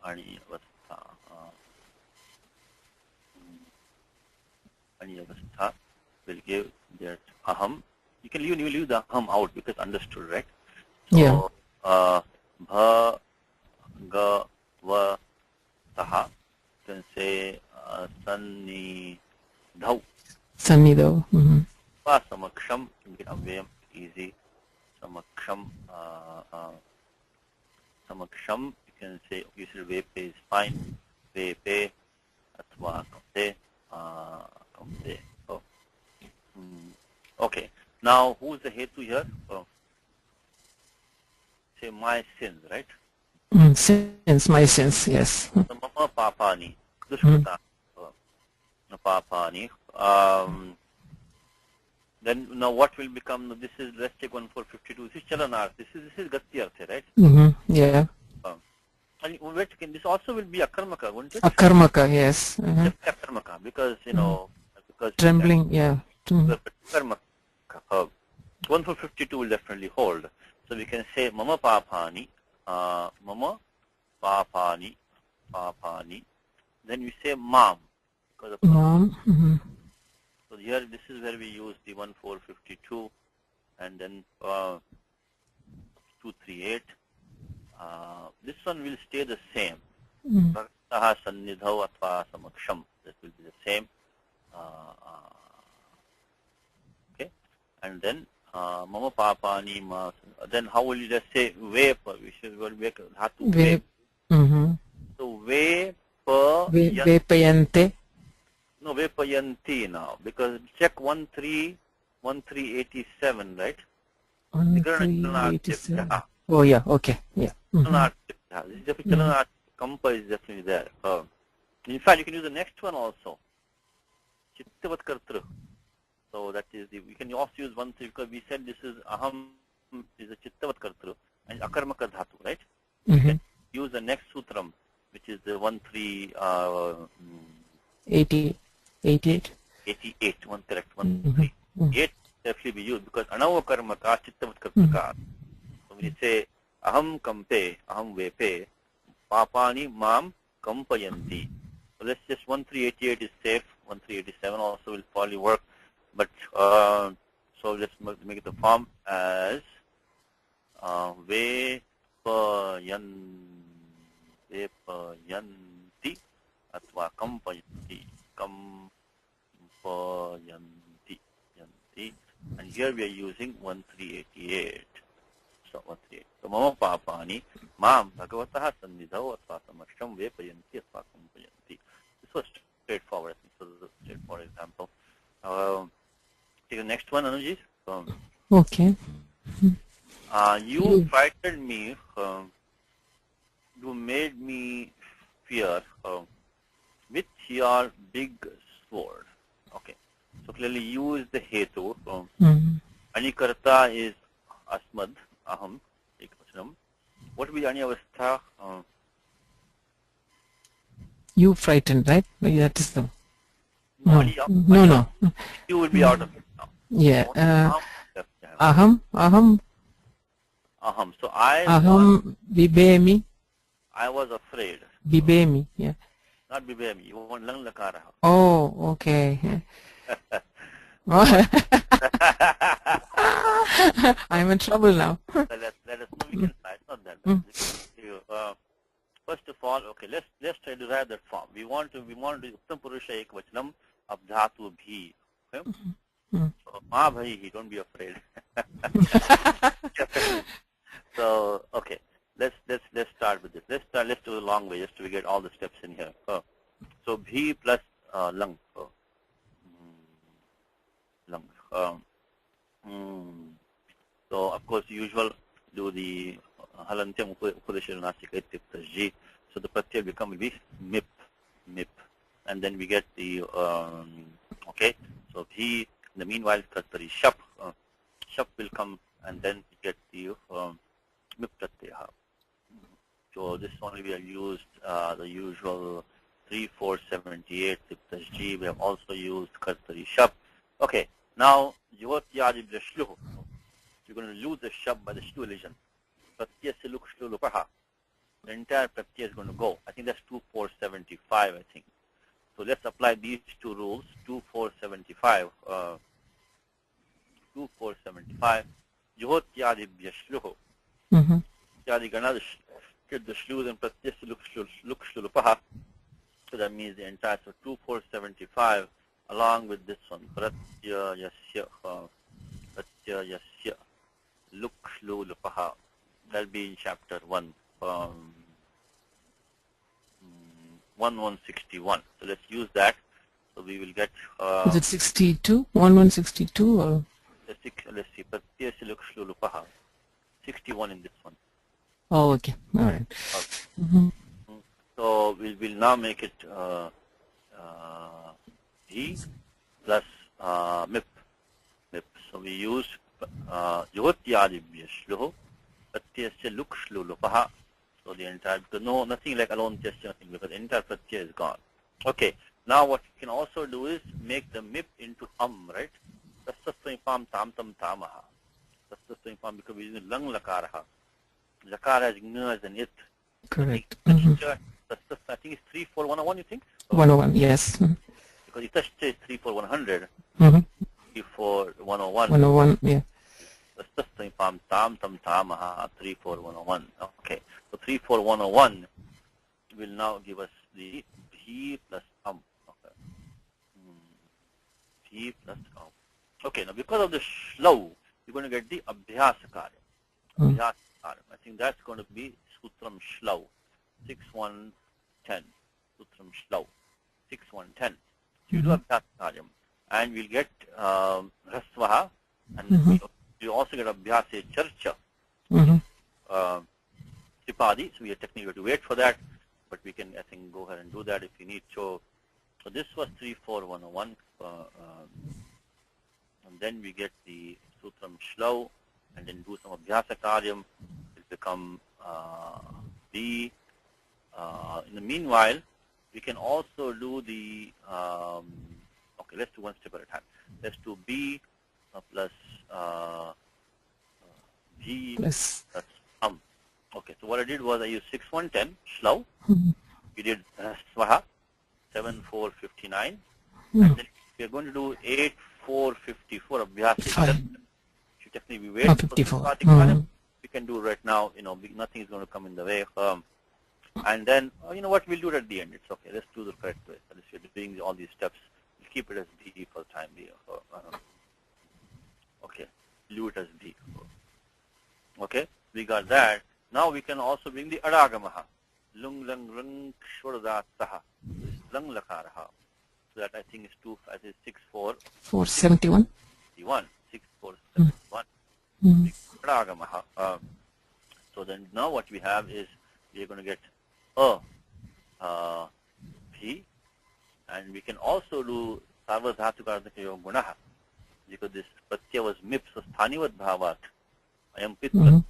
Ani avastha. Aniyavastha will give that aham. You can leave the aham out because understood, right? So, Yeah. Bha, ga, va, taha. You can say sannidhau. Sannidhau. Samaksham, you can avyam, easy. Samaksham, samaksham, you can say, you said vepe is fine. Vepe, atva, kamte. Oh. Okay. Now, who is the hetu here? Say my sins, right? Sins, my sins, yes. Mama papani, dushkrita, papani. Then now what will become? This is, let's take 1452. This is chalanarth. This is gatyartha, right? Yeah. And wait, this also will be akarmaka, won't it? Akarmaka, yes. Akarmaka, because because trembling, yeah. Akarmaka. 1452 will definitely hold. So we can say mama papani, mama papani, papani. Then we say mam. Because of Mom. So here, this is where we use the 1452, and then 238. This one will stay the same. Bhaktaha sannidhau atva samaksham. That will be the same. Okay. And then mama papani ma. Then how will you just say vepa? We should make dhatu vep. So Vepayante. No, vepayanti now, because check 1387, right? 1387. Oh yeah, okay, yeah. This is definitely Kampa is definitely there. In fact, you can use the next one also. Chittavat kartru. So that is we can also use 1 because we said this is aham is a chittavat kartru and akarmaka dhatu, right? You can use the next sutram, which is the 88. 88. One correct. 138. definitely be used because anava karmaka chittavat karmaka. So when you say aham kampe, aham vepe, papani mam kampayanti. So let's just 1388 is safe. 1387 also will probably work. But so let's make it the form as vepayanti atva kampayanti. Yanti. And here we are using 1388. So 1388. So mama papani mam bhagavatah sannidhau atva samaksham vepayanti atva kampayanti. This was straightforward. I think so. This is a straightforward example. Take the next one, Anuji. Okay. You frightened me. You made me fear with your big sword. Okay. So clearly, you is the hetu. Anikarta is asmad, aham, ekvachanam. What will be anyavastha? You frightened, right? That is the. No. No. You will be out of it now. Yeah. Aham. So I Aham bibemi. I was afraid. Bibemi. Yeah. Not bibemi. You want lang lakara. Oh, okay. I'm in trouble now. Let us know we can try. It's not that bad. First of all, okay, let's try to write that form. We want to do Uttam Purusha Ekvachanam Abdhatu Bhi. Okay? So Ma Bhai, don't be afraid. So okay, let's start with this. Let's do the long way just to get all the steps in here. So Bhi plus Lang. Lang. So of course usual do the Halantyam Upadeshanasika G. So the pratyay will be mip. And then we get the okay. So Bhi, in the meanwhile Kartari Shap. Shap will come and then we get the mip pratyaya. So this only we have used the usual 3, 4, 78 G. We have also used Kartari Shap. Okay, now Yuvatyadi Shluhu. You're going to lose the Shab by the Shlu elision. Pratyaya se luk shlu lupaha. The entire pratyaya is going to go. I think that's 2, 4, 75, I think. So let's apply these two rules. 2, 4, 75. 2, 4, 75. Yuvatyadi shluhu. Yadi gana get the shlu and pratyaya se luk shlu lupaha. So that means the entire, so 2, 4, 75 along with this one. Pratyaya yasya luk shlu lupaha. That'll be in chapter 1, 1161. So let's use that. So we will get. Is it 62? 1162 or? Let's see. Pratyaya se luk shlu lupaha. 61 in this one. Oh, okay. All right. Okay. So we will now make it G plus MIP. So we use Yuvatyadibhya shluhu pratyaya se luk shlu lupaha. So the entire, because nothing like alone just nothing, because the entire pratyaya is gone. Okay. Now what we can also do is make the MIP into right? Tastastvayam tam tam tamaha. Tastastvayam, because we're using lang lakaraha. Lakara has ng as an it. Correct. I think it's 3, 4, 101, you think? 101, yes. Because Itashta is 3, 4, 100. 3, 4, 101. 101, yeah. Tastastvayam tam tam tamaha 3, 4, 101. Okay. So 3, 4, 101 will now give us the Bhi plus Okay. Bhi plus Okay. Now because of the shlau, you're going to get the Abhyasakara. I think that's going to be Sutram Shlau. 6110. Sutram Shlau. 6110. So you do Abhyasakaryam. And we'll get Rasvaha. And you also get Abhyase Charcha. Tripadi. So we are technically going to wait for that. But we can, I think, go ahead and do that if you need. So this was 3, 4, 101. And then we get the Sutram Shlau. And then do some Abhyasa Karyam. It will become B. In the meanwhile, we can also do the, okay, let's do one step at a time. Let's do B plus G Plus. plus Okay, so what I did was I used 6110 slow. We did Swaha 7459, and then we are going to do 8454 Abhyasi. Should definitely be waiting for the 54. We can do right now. Nothing is going to come in the way. And then you know what, we'll do it at the end. It's okay. Let's do the correct way. At least we're doing all these steps. We'll keep it as D for the time being. Okay, we'll do it as D. Okay, we got that. Now we can also bring the Adagamaha. Lung lang rung shuradasaha. Lung lakaraha. So that I think is 471. 6471. Adagamaha. So then now what we have is we are going to get P, and we can also do Sarvadhatukarthakayo Gunaha, because this Pratyaya was MIP, so Sthanivat Bhavat. I am Pitla.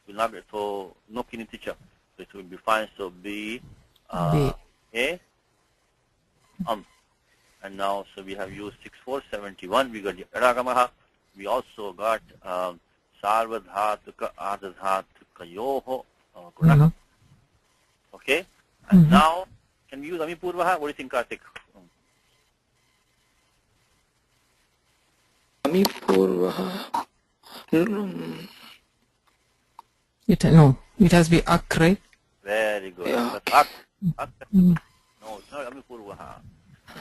Will not be, so no kiniticha. So it will be fine. So B, A, and now so we have used 6471. We got the Adagamaha. We also got Sarvadhatuka Ardhadhatukayoho Gunaha. Okay, and now can we use Amipurvaha? What do you think, Karthik? Amipurvaha. It has to be Ak, right? Very good. Yeah. Ak. No, it's not Amipurvaha.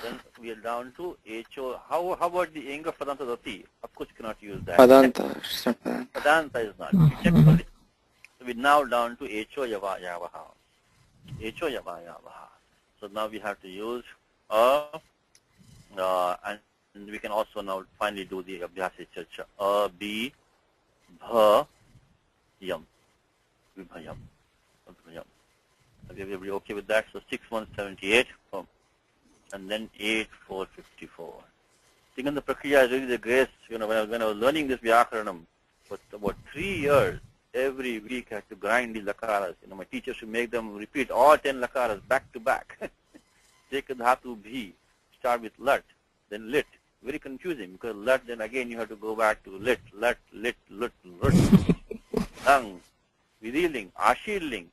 Then we are down to Ho. How about the Enga Padanta Dati? Of course, you cannot use that. Padanta. It's not Padanta. Padanta is not. You check for it. So we're now down to Ho Yava Yavaha. Ho Yava Yavaha. So now we have to use and we can also now finally do the Abhyasi Charcha. B, Bha, Yam. Vibhayam. Are everybody okay with that? So 6178 and then 8454. Tinganda Prakriya is really the grace. When I was learning this Vyakaranam for about 3 years, every week I had to grind the lakaras. My teachers should make them repeat all 10 lakaras back to back. Take a dhatu bhi, start with lat, then lit. Very confusing because lat, then again you have to go back to lit, lat, lit, lut, lut. Lang, vidiling, ashirling.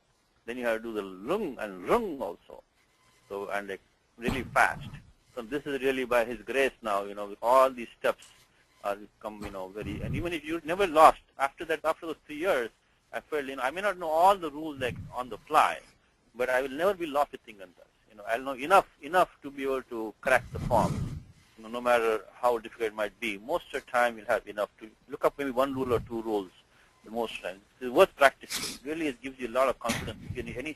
Then you have to do the lung and rung also. So, and like really fast. So this is really by His grace now, with all these steps are come, very, and even if you never lost, after that, after those 3 years, I felt, I may not know all the rules like on the fly, but I will never be lost with Tingantas. I'll know enough to be able to crack the form, no matter how difficult it might be. Most of the time you'll have enough to look up maybe 1 rule or 2 rules, but most times. It's worth practicing. Really, it gives you a lot of confidence.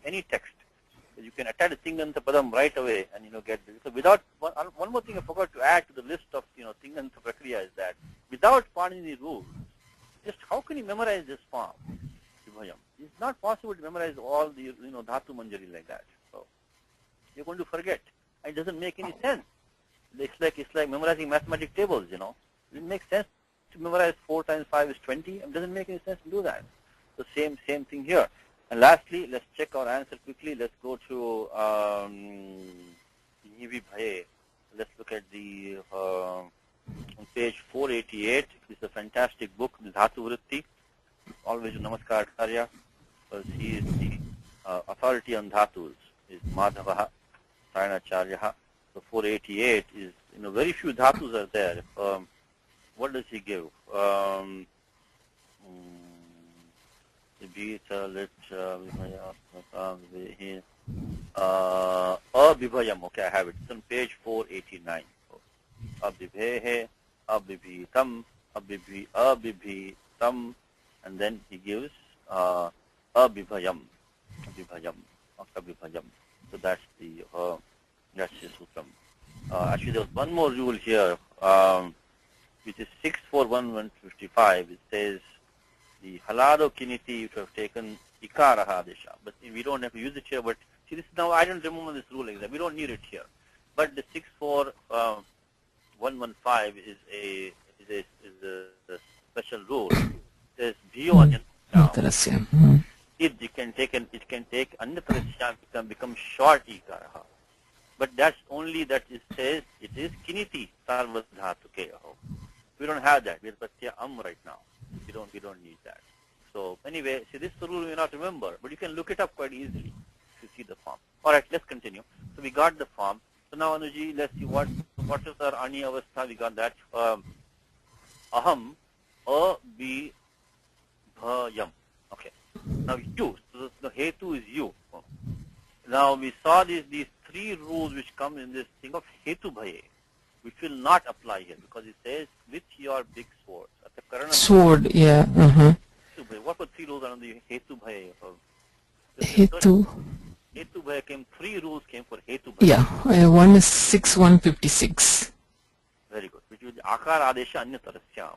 Any text. You can attach a Tinganta Padam right away and, get this. So without, one more thing I forgot to add to the list of, Tinganta Prakriya is that without Panini rules, just how can you memorize this form? It's not possible to memorize all the, Dhatu Manjari like that. So you're going to forget. It doesn't make any sense. It's like memorizing mathematical tables, It makes sense to memorize 4 times 5 is 20. It doesn't make any sense to do that. So same thing here. And lastly, let's check our answer quickly. Let's go to let's look at the on page 488. It's a fantastic book, Dhatu Vritti. Always Namaskar Acharya, because he is the authority on Dhatus. Is Madhavaha, Sayanacharyaha. So 488 is, very few Dhatus are there. What does he give? Abhibhayam. Okay, I have it. It's on page 489. Abhibhehe, abhibhitam, abhibhitam, and then he gives abhibhayam. So that's the sutram. Actually, there was one more rule here, which is 641155. It says the halado kiniti which have taken ikaraha adesha, but we don't have to use it here. But see, this now I don't remember this rule like that. We don't need it here. But the 64115 is a special rule. It says bhiyo anyan. It can take anyatarasya can become short ikaraha. But that's only that it says it is kiniti sarvadhatukeyaho. We don't have that. We have pratyaya right now. We don't need that. So anyway, see, this rule you may not remember, but you can look it up quite easily to see the form. All right, let's continue. So we got the form. So now, Anuji, let's see what is our ani avastha. We got that. Aham, abhi, bhayam. Okay. Now you. So the hetu is you. Now we saw these three rules which come in this thing of hetu bhaye, which will not apply here because it says with your big sword. Sword, yeah. What were three rules around the hetu bhaye? Hetu. Hetu bhaya came, three rules came for hetu bhaya. Yeah, one is 6156. Very good. Which is akar adesha anyatarasya.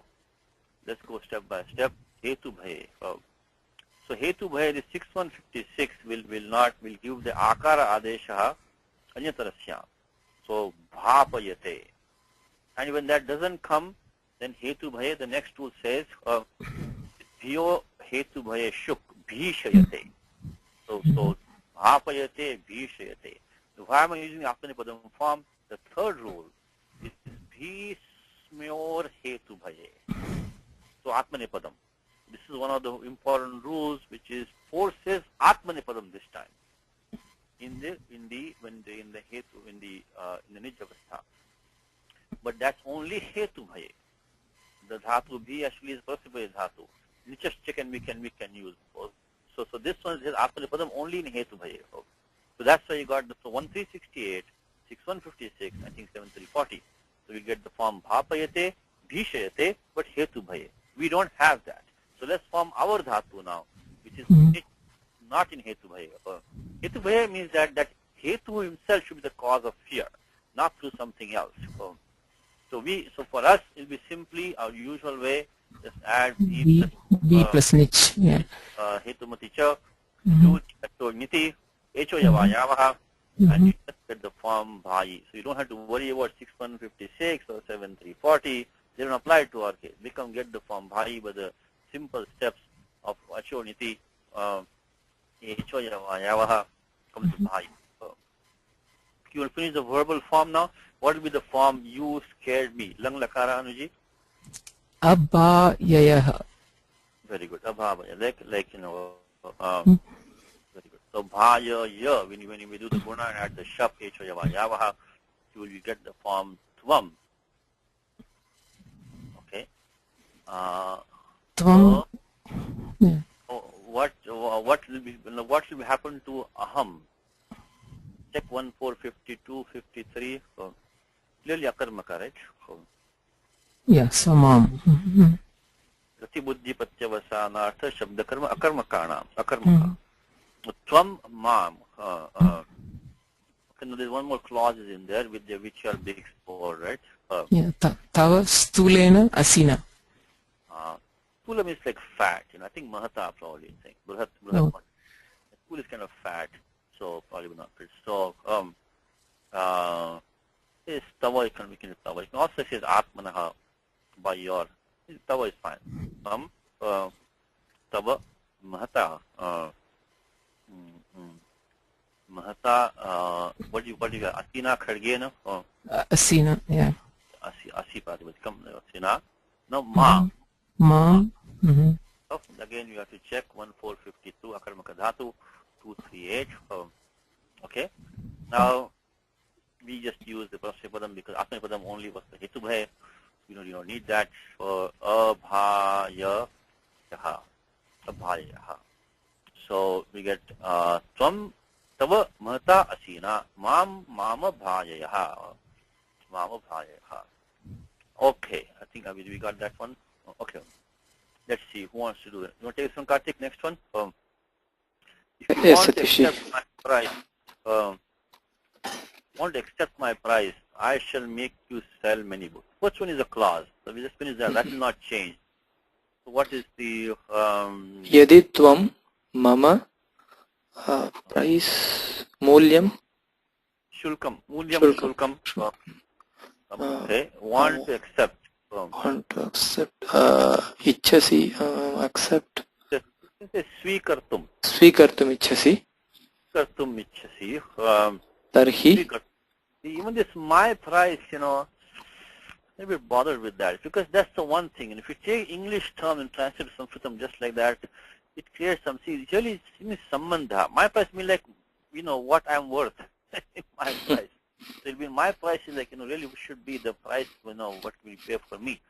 Let's go step by step. Hetu bhaye. So hetu bhaye, the 6156 will give the akara adesha anyatarasya. So bhapayate. And when that doesn't come, then hetu bhaye, the next rule says bhyo hetu bhaye shuk bhishayate. So bhapayate bhishayate. So why am I using Atmanipadam form? The third rule is bhismyor hetu bhaye. So Atmanipadam. This is one of the important rules which is forces Atmanipadam this time. In the hetu in the nijavastha. But that's only hetu bhaye. The dhatu bhi actually is possible dhatu. Nichashcha we can use. So this one is Atmanipadam only in hetu bhaye. So that's why you got the 1368, 6156, I think 7340. So we get the form bhapayate, bhishayate, but hetu bhaye. We don't have that. So let's form our dhatu now, which is not in hetu bhaye. Hetu bhaye means that hetu himself should be the cause of fear, not through something else. So for us, it will be simply our usual way. Just add B plus nich. Yeah. Hetu maticha, du niti, echo yavayavaha, and you just get the form bhayi. So you don't have to worry about 6156 or 7340. They don't apply to our case. We can get the form bhayi by the simple steps of acho niti, echo yavayavaha comes to bhayi. You will finish the verbal form now. What will be the form you scared me? Lang lakara, Anuji? Abhayayaha. Very good. Abhavaya. Like very good. So bhaya, when we do the guna and add the shap, echo yavayavaha, you will get the form tvam. Okay. Tvam. Yeah. What will happen to aham? Check 1452, 53. Clearly akarmaka, right? Yeah, samam. Rati buddhi patyavasana artha shabda karma akarmakana. Akarmaka. Tvam mam. There's one more clause in there with which are big for, right? Yeah, tava stulena asina. Stula means like fat. I think mahata probably is saying. Bruhat. Stool is kind of fat. So probably not fit. So is tava, we can tava. You can also say atmanaha by your. Tava is fine. Tava mahata. Mahata. What do you got? Asina khargena. Asina, yeah. Asi party will come. Asina. No ma. Mom. Again, you have to check 1452 akarmaka dhatu. 238. Okay. Now we just use the Prasyapadam because Atmanipadam only was the hetu bhaye. You don't need that for abhayayaha. Abhayayaha. So we get tvam tava mahata asina mama bhayayaha. Mama bhayayaha. Okay. I think we got that one. Okay. Let's see who wants to do it. You want to take this one, Karthik? Next one. If you Yes, want to Satish. accept my price, I shall make you sell many books. First one is a clause. So we just finish that. That will not change. So what is the Yadi tvam mama price mulyam shulkam? Mulyam shulkam. Okay. Want to accept. Want to accept ichhasi accept Swikartum. Swikartum ichhasi Kartum ichhasi. Tarhi. Even this my price, a bit bothered with that because that's the one thing. And if you take English term and translate to Sanskritam just like that, it creates some, see, it really means sambandha. My price means like, what I'm worth. My price. So it'll be my price is like, really should be the price, what will pay for me.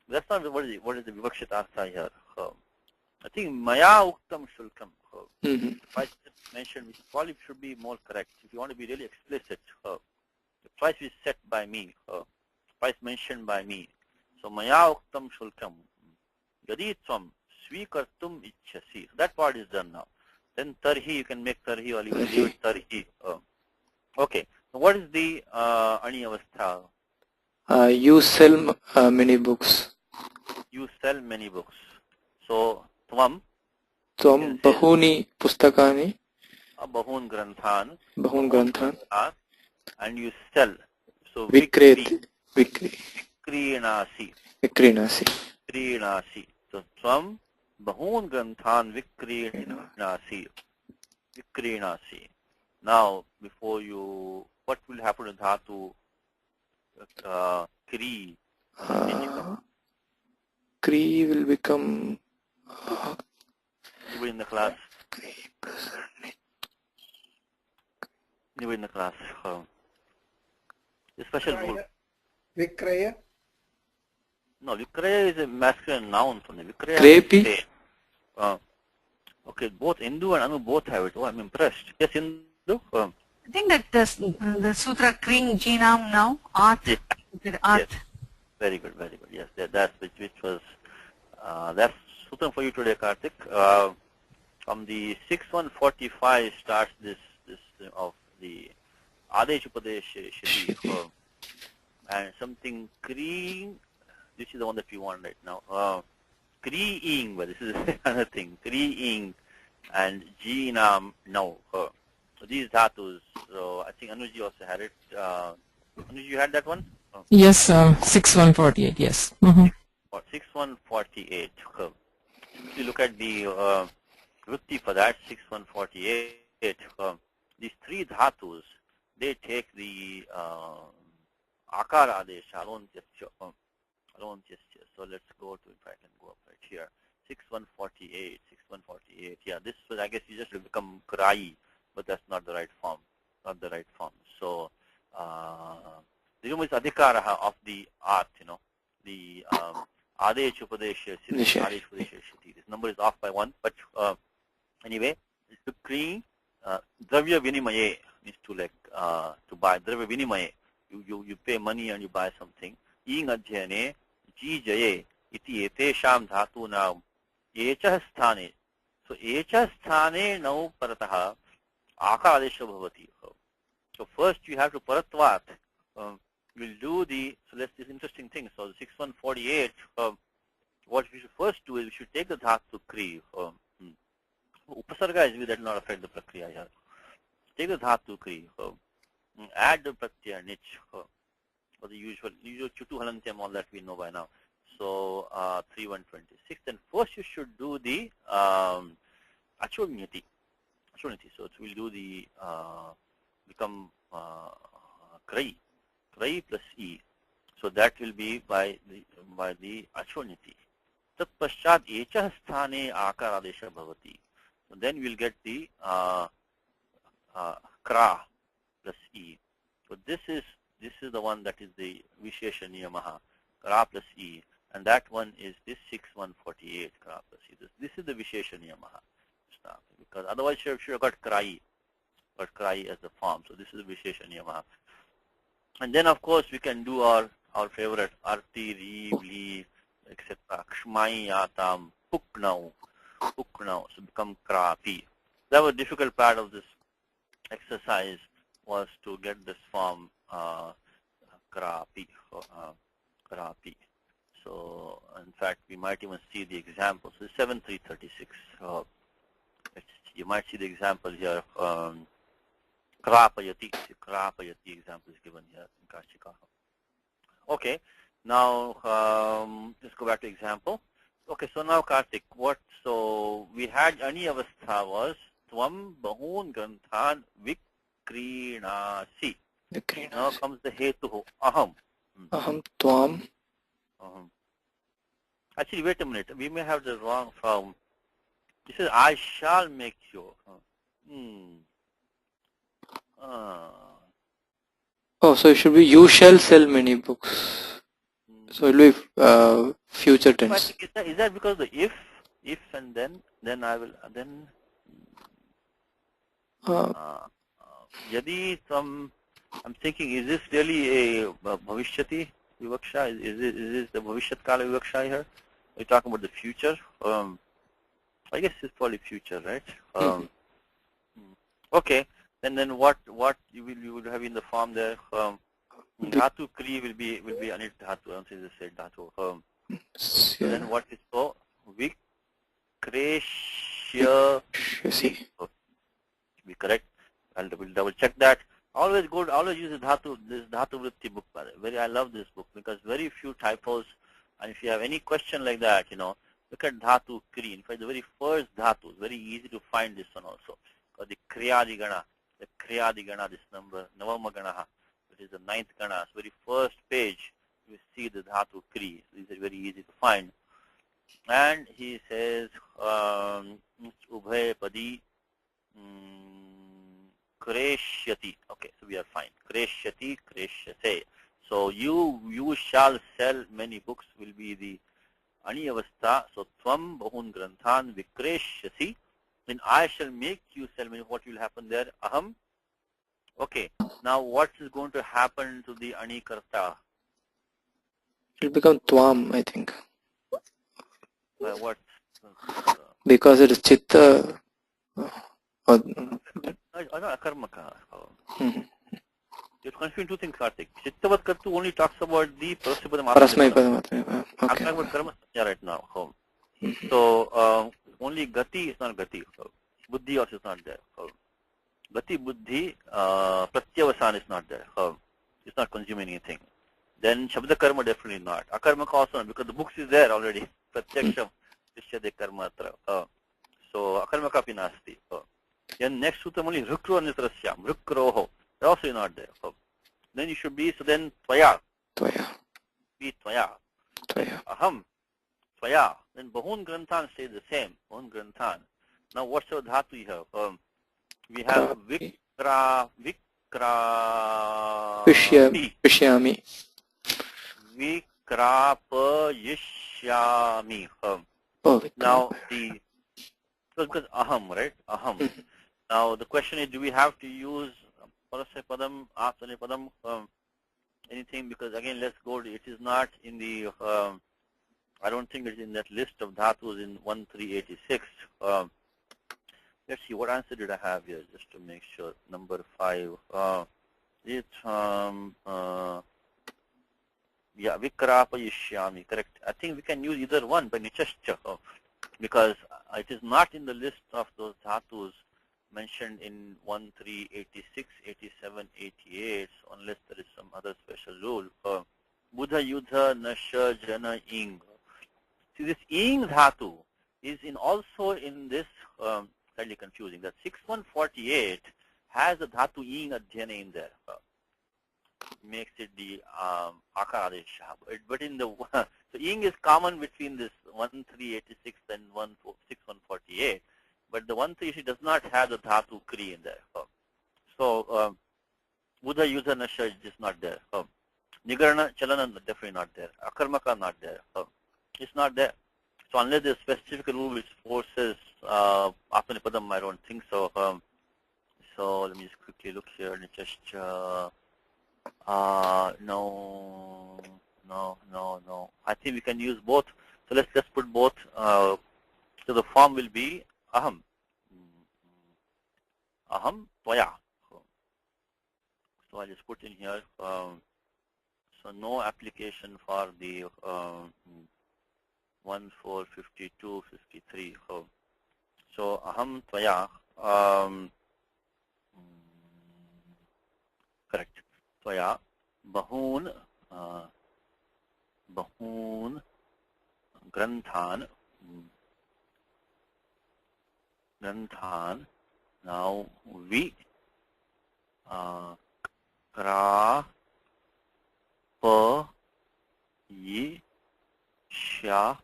That's not what is the Vivakshit Artha here. I think Maya Uktam Shulkam. The price mentioned, which probably should be more correct. If you want to be really explicit, the price is set by me. Price mentioned by me. So Maya Uktam Shulkam. Yadi Tvam Svikartum Ichhasi. So that part is done now. Then Tarhi, you can make Tarhi or even leave it Tarhi. Okay. So what is the Ani Avastha? You sell many books. You sell many books. So Tvam. Tvam bahuni pustakani. Bahun Granthan. Bahun Granthan. And you sell. So Vikrinasi. Vikrinasi. So Tvam Bahun Granthan Vikrinasi. Now, before you, what will happen to Dhatu? Kri. Kri will become. You were in the class. You were in the class. The special rule. Vikraya? No, Vikraya is a masculine noun for me. Vikraya. Krepi? Okay, both Indu and Anu both have it. Oh, I'm impressed. Yes, Indu? I think that the sutra Kring Jinam now, Art. Yes. Art. Yes. Very good. Yes, that's which was, that's sutra for you today, Karthik. From the 6145 starts this of the Adesh Upadesh Shri and something Kring, this is the one that we want right now. Kriing, but this is another thing. Kriing and Jinam now. So these dhatus, so I think Anuji also had it. Anuji, you had that one? Yes, 6148, yes. 6148. If you look at the vritti for that, 6148, these three dhatus, they take the akara adesh, alone gesture. So let's go to, if I can go up right here, 6148, yeah, this was, I guess you just become krai, but that's not the right form, So, the room is adhikara of the art, the adesh upadesha siddhi, this number is off by 1, but anyway, to kri, dravya vinimaye means to to buy, dravya vinimaye, you pay money and you buy something, ing adhyane, ji jaye, iti etesham dhatu nam, echah sthane, so echah sthane nau parataha, akadesha bhavati. So first you have to paratvat, we'll do the, so let's this interesting thing, so the 6148, what we should first do is we should take the dhatu kri, upasarga is that will not affect the prakriya here. Take the dhatu kri, add the pratyaya nich, for the usual chutu halantyam, all that we know by now. So 3126. Then first you should do the achurnyati. So we'll do the become krai plus e. So that will be by the achurnyati. Tat paschat echah sthane akar adesha bhavati. So then we'll get the kra plus e. So this is the one that is the Vishesha Niyamaha, Kra plus E, and that one is this 6148 Kra plus E. This is the Vishesha Niyamaha, because otherwise you should have got Krai as the form. So this is the Vishesha Niyamaha. And then of course we can do our favorite Arti, Reev, Leave, etc. Kshmai, Yatam, Puknau, so become Krapi. That was a difficult part of this exercise, was to get this form Krapi. So in fact we might even see the example. So 7336. You might see the example here. Krapayati example is given here in Kashika. Okay, now let's go back to example. Okay, so now Karthik, so we had Ani Avastha was Tvam Bahun Granthan Vikrinasi. Now comes the Hetu, Aham. Aham tvam. Actually, wait a minute. We may have the wrong form. This is I shall make you. Oh, so it should be you shall sell many books. So it will be future I tense. think is that because the if and then I will then yadi some. I'm thinking, is this really a bhavishyati vivaksha? Is this the bhavishyat kala vivaksha here? We're talking about the future. I guess it's probably future, right? Okay. Then what you will have in the form there? Dhatu kri will be anit dhatu. I don't say dhatu. So then what is so vikreshya? Be correct. I'll double check that. Always use the dhatu. This dhatu vritti book. I love this book because very few typos. And if you have any question like that, look at dhatu kri. In fact, the very first dhatu is very easy to find this one also. Because the kriyadi gana, this number navama gana, which is the 9th gana. So very first page, you see the dhatu kri. So these are very easy to find. And he says ubhay padi. Kreshyati. Okay, so we are fine. Kreshyati, Kreshyase. So you shall sell many books will be the aniyavastha. So tvam bahun granthan vikreshyasi. Then I shall make you sell many. What will happen there? Aham. Okay. Now what is going to happen to the anikarta? It will become tvam, I think. What? Because it is chitta. Akarmaka. You're confusing two things, Karthik. Chittavat Kartu only talks about the Parasmai Padam. Okay. I'm talking about karma right now. So only Gati is not Gati. Buddhi also is not there. Gati, Buddhi, Pratyavasan is not there. It's not consuming anything. Then Shabda Karma definitely not. Akarmaka also not because the books is there already. Pratyaksham, Tishyade Karma. So Akarmaka Pinasti. Then next sutra only Rukro Nitrasyam, Rukroho. They're also not there. Then you should be, so then Tvaya. Be Tvaya. Aham. Tvaya. Then Bahun Granthan stays the same. Bahun Granthan. Now what's the dhatu you have? We have Vishyami. Vikrapayishyami. Now the, so because aham, right? Aham. Now the question is, do we have to use parasya padam, apsane padam, anything? Because again, let's go. It is not in the. I don't think it's in that list of dhatus in 1386. Let's see, what answer did I have here, just to make sure. Number 5. Yeah, vikrapayishyami, correct. I think we can use either one, but nichascha, because it is not in the list of those dhatus mentioned in 1386, 87, 88, unless there is some other special rule. Buddha Yudha Nasha Jana Ing. See, this Ing dhatu is also in this, slightly confusing, that 6148 has the dhatu Ing adhyana in there. Makes it the akaradesha. But in the, so Ing is common between this 1386 and 6148. But the 136 does not have the dhatu kri in there. So Buddha Yudha Nasha is just not there. Nigarana Chalana definitely not there. Akarmaka not there. It's not there. So unless there's specific rule which forces Apanipadam, I don't think so. So let me just quickly look here. No. I think we can use both. So let's just put both. So the form will be aham. Aham tvaya. So I just put in here. So no application for the 1452, 53. So aham tvaya. Correct. Tvaya bahun granthan. Now vi kra pa yi sha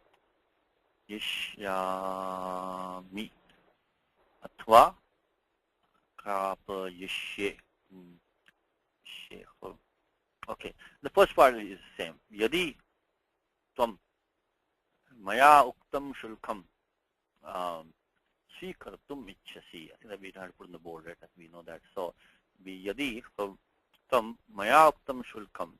yishyami athva krapayishye. Okay, the first part is the same. Yadi tvam maya uktam shulkam swikartum ichchasi. I think that we had to put on the board, right? We know that. So, yadi tvam maya uktam shulkam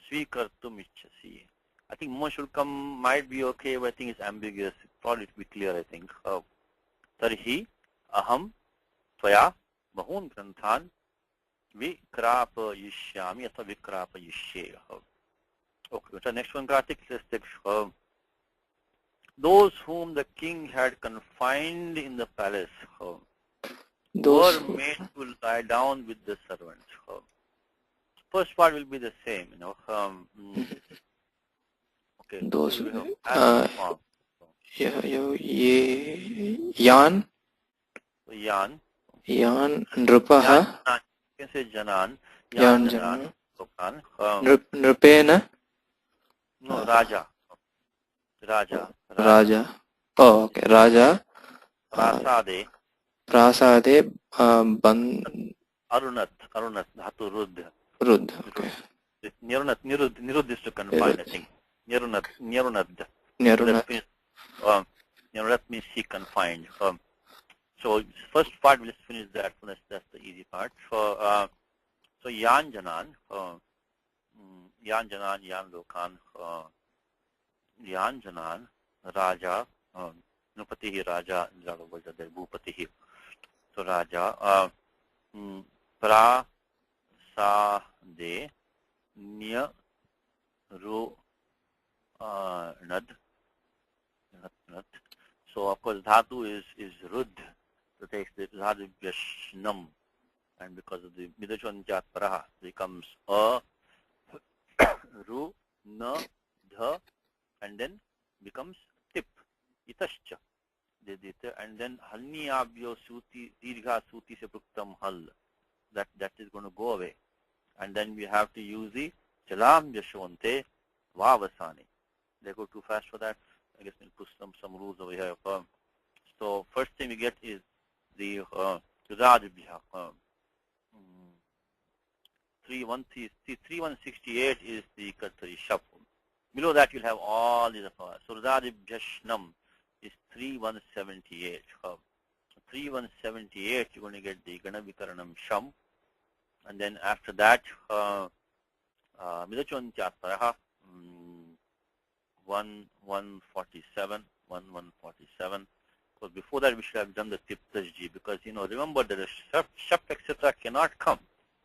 swikartum ichchasi. I think more shulkam might be okay, but I think it's ambiguous. Probably to be clear, I think. Tarhi aham tvaya bahun granthan vikrapayishyami atha vikrapayishye. Okay, so next one, Karthik, let's take those whom the king had confined in the palace Those were made to lie down with the servants. First part will be the same, you know. Okay. those So we have passive form. Yan Yan. Nrupaha You can say Janan. Yan Janan. Lokan. Nrupena No, Raja. Raja. Oh, okay. Raja Prasade. Prasade Arunat. Dhatu Rud. Rud. Okay. Nirud is to confine, I think. Nirunad. Nirunad. That means he confined. So first part, we'll just finish that. So that's the easy part. So Yan Janan, Yan Lokan, Yan Janan, Raja, Nupatihi Raja, Bhupatihi. So Raja, Prasade, Nya Ru Nad. So of course Dhatu is Rud. So takes the Dhatu Yashnam. And because of the Midachon Paraha becomes A, Ru, Na, Dha, and then becomes Tip, Itascha. And then Halni Abyo Suti, Dirgha Suti Sepuktam Hal. That is going to go away. And then we have to use the Chalam Yashonte Vavasani. They go too fast for that. I guess we'll put some rules over here. So first thing we get is the Radibhya. 3168 is the Kartari Shap. Below that you'll have all these. So Radibhyashnam is 3178. 3178 you're going to get the Ganavikaranam Sham. And then after that, Midachon Chatparaha. 1147. Because before that we should have done the Tiptajji, because remember that the Shap etc. cannot come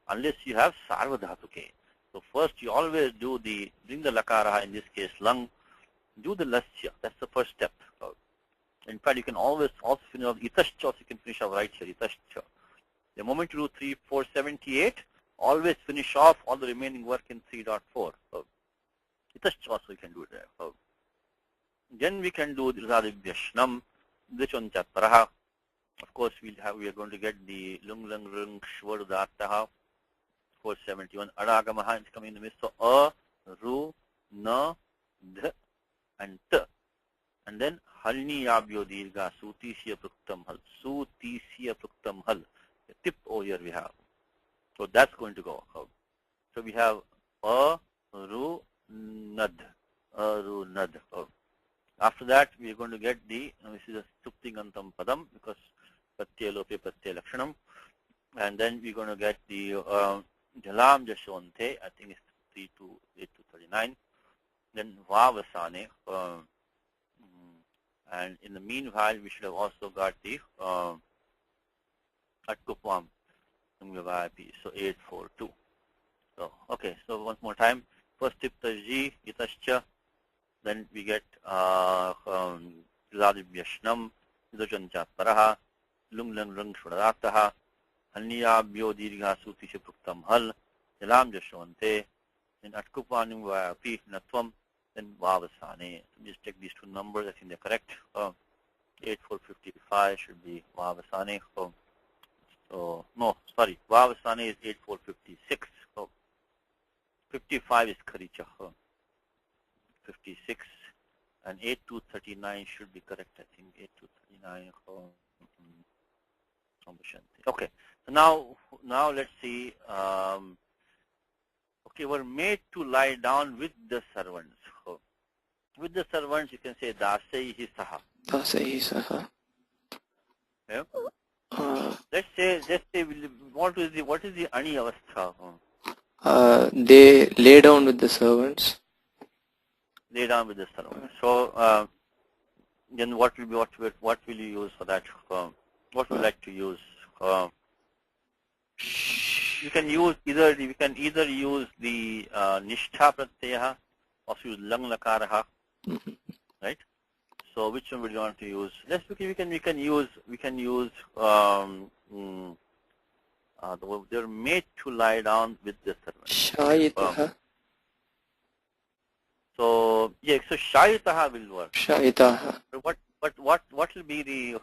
unless you have Sarvadhatuke. So first you always bring the Lakaraha, in this case Lang, do the Lasya. That's the first step. In fact, you can always also finish off Itashcha, so you can finish off right here, Itashcha. The moment you do 3478, always finish off all the remaining work in 3.4. Itashcha also you can do it there. Then we can do the Radibhyashnam, Dichanchaparaha. Of course, we are going to get the Lung Lung Rung Shvardataha, 471. Adagamaha is coming in the midst. So A, Ru, Na, Dh, and T. And then Halni Yabyo Dirga, Sutisya Pruktam Hal. Sutisya Pruktam Hal. The tip over here we have. So that's going to go. So we have A, Ru, Nad. Ru, Nad. After that, we are going to get this is a Suptingantam Padam, because Pratyaya Lope Pratyaya Lakshanam. And then we're going to get the Jalam Jashonte, I think it's 3239. Then Vavasane. And in the meanwhile, we should have also got the Atkupam. So 842. So, okay, so once more time. First tip G, Itascha. Then we get Radibhyashnam, Idochancha Paraha, Lung Lung Rung Shurataha, Halniyabyo Dirgha Suti Shipuktam Hal, Jalam Jashonte, then Atkupanum Vayapi Natwam, then Vavasane. So just check these two numbers, I think they're correct. 8455 should be Vavasane. So no, sorry, Vavasane is 8456. 55 is Kharicha. 56 and 8 to 39 should be correct, I think. 8 to 39. Okay, so now let's see. Okay, we're made to lie down with the servants. With the servants, you can say Dasaihi Saha. Dasaihi Saha. Yeah? Let's say what is the Ani Avastha? They lay down with the servants. Lay down with the servants. So then what will you use for that? What would you like to use? You can either use the Nishtha Pratyaya or use Lang Lakaraha, right? So which one would you want to use? We can use they're made to lie down with the servants. Shayitaha. So yeah, so Shayitaha will work. Shayitaha. What will be the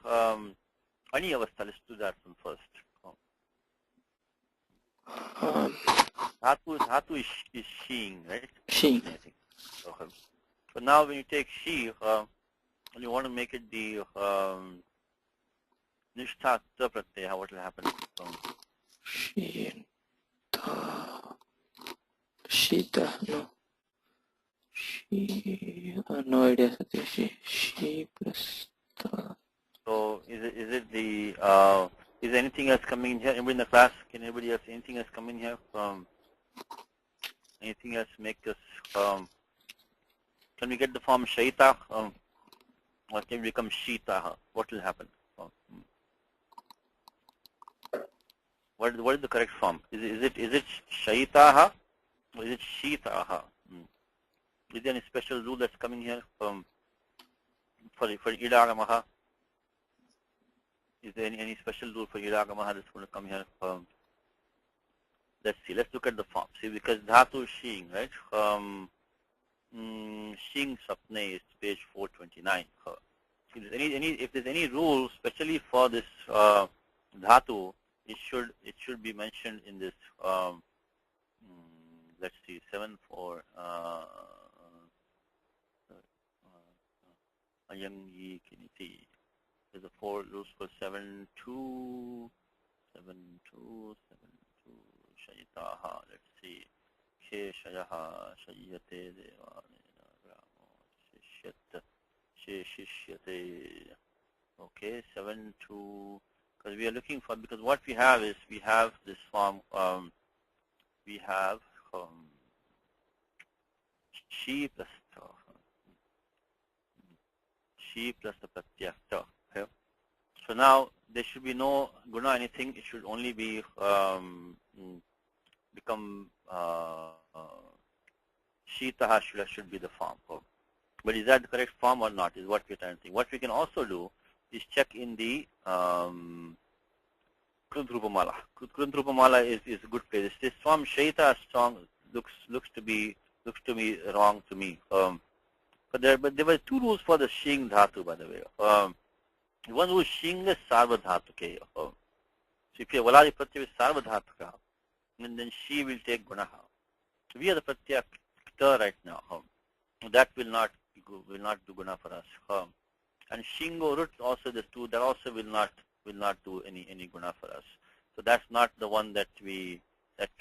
Ani Avastha? Let's do that one first. Dhatu is sheing, right? Sheing. Okay. So now when you take she, and you want to make it the Nishtha Pratyaya, what will happen? Shita, no. She, no idea, Satish. She plus ta. So is it the is anything else coming in here? Anybody in the class? Can anybody else anything else come in here? Anything else make us can we get the form Shaita? Or can we become Shita? What will happen? What is the correct form? Is it Shaitaha or is it Shitaha? Is there any special rule that's coming here for Idagamaha? Is there any special rule for Idagamaha that's going to come here? Let's see. Let's look at the form. See, because Dhatu is Shing, right? Shing Sapne is page 429. If there's any rule, especially for this Dhatu, it should be mentioned in this. Let's see, 7-4. Ayangi Kiniti. There's a 4 rules for 7-2, 7-2, 7-2. Shayitaha. Let's see. Ke Shayaha Shayate Devanena Gramo Shishyat Shishyate. Okay, 7-2. Because we are looking for, because what we have is we have this form. We have she plus the pratyakta. Okay? So now there should be no guna anything. It should only be become shitaha should be the form. But is that the correct form or not? Is what we're trying to think. What we can also do is check in the Kruntrupamala. Kruntrupamala is a good place. This form Shaita strong looks to be wrong to me. But there were 2 rules for the Shing Dhatu, by the way. One rule Shing is Sarva Dhatu. So if you have Valadi Pratyaya is Sarva Dhatu, and then she will take Gunaha. So we are the Pratyakta right now. That will not do Guna for us. And Shingo Rut also the 2 that also will not do any Guna for us. So that's not the one that we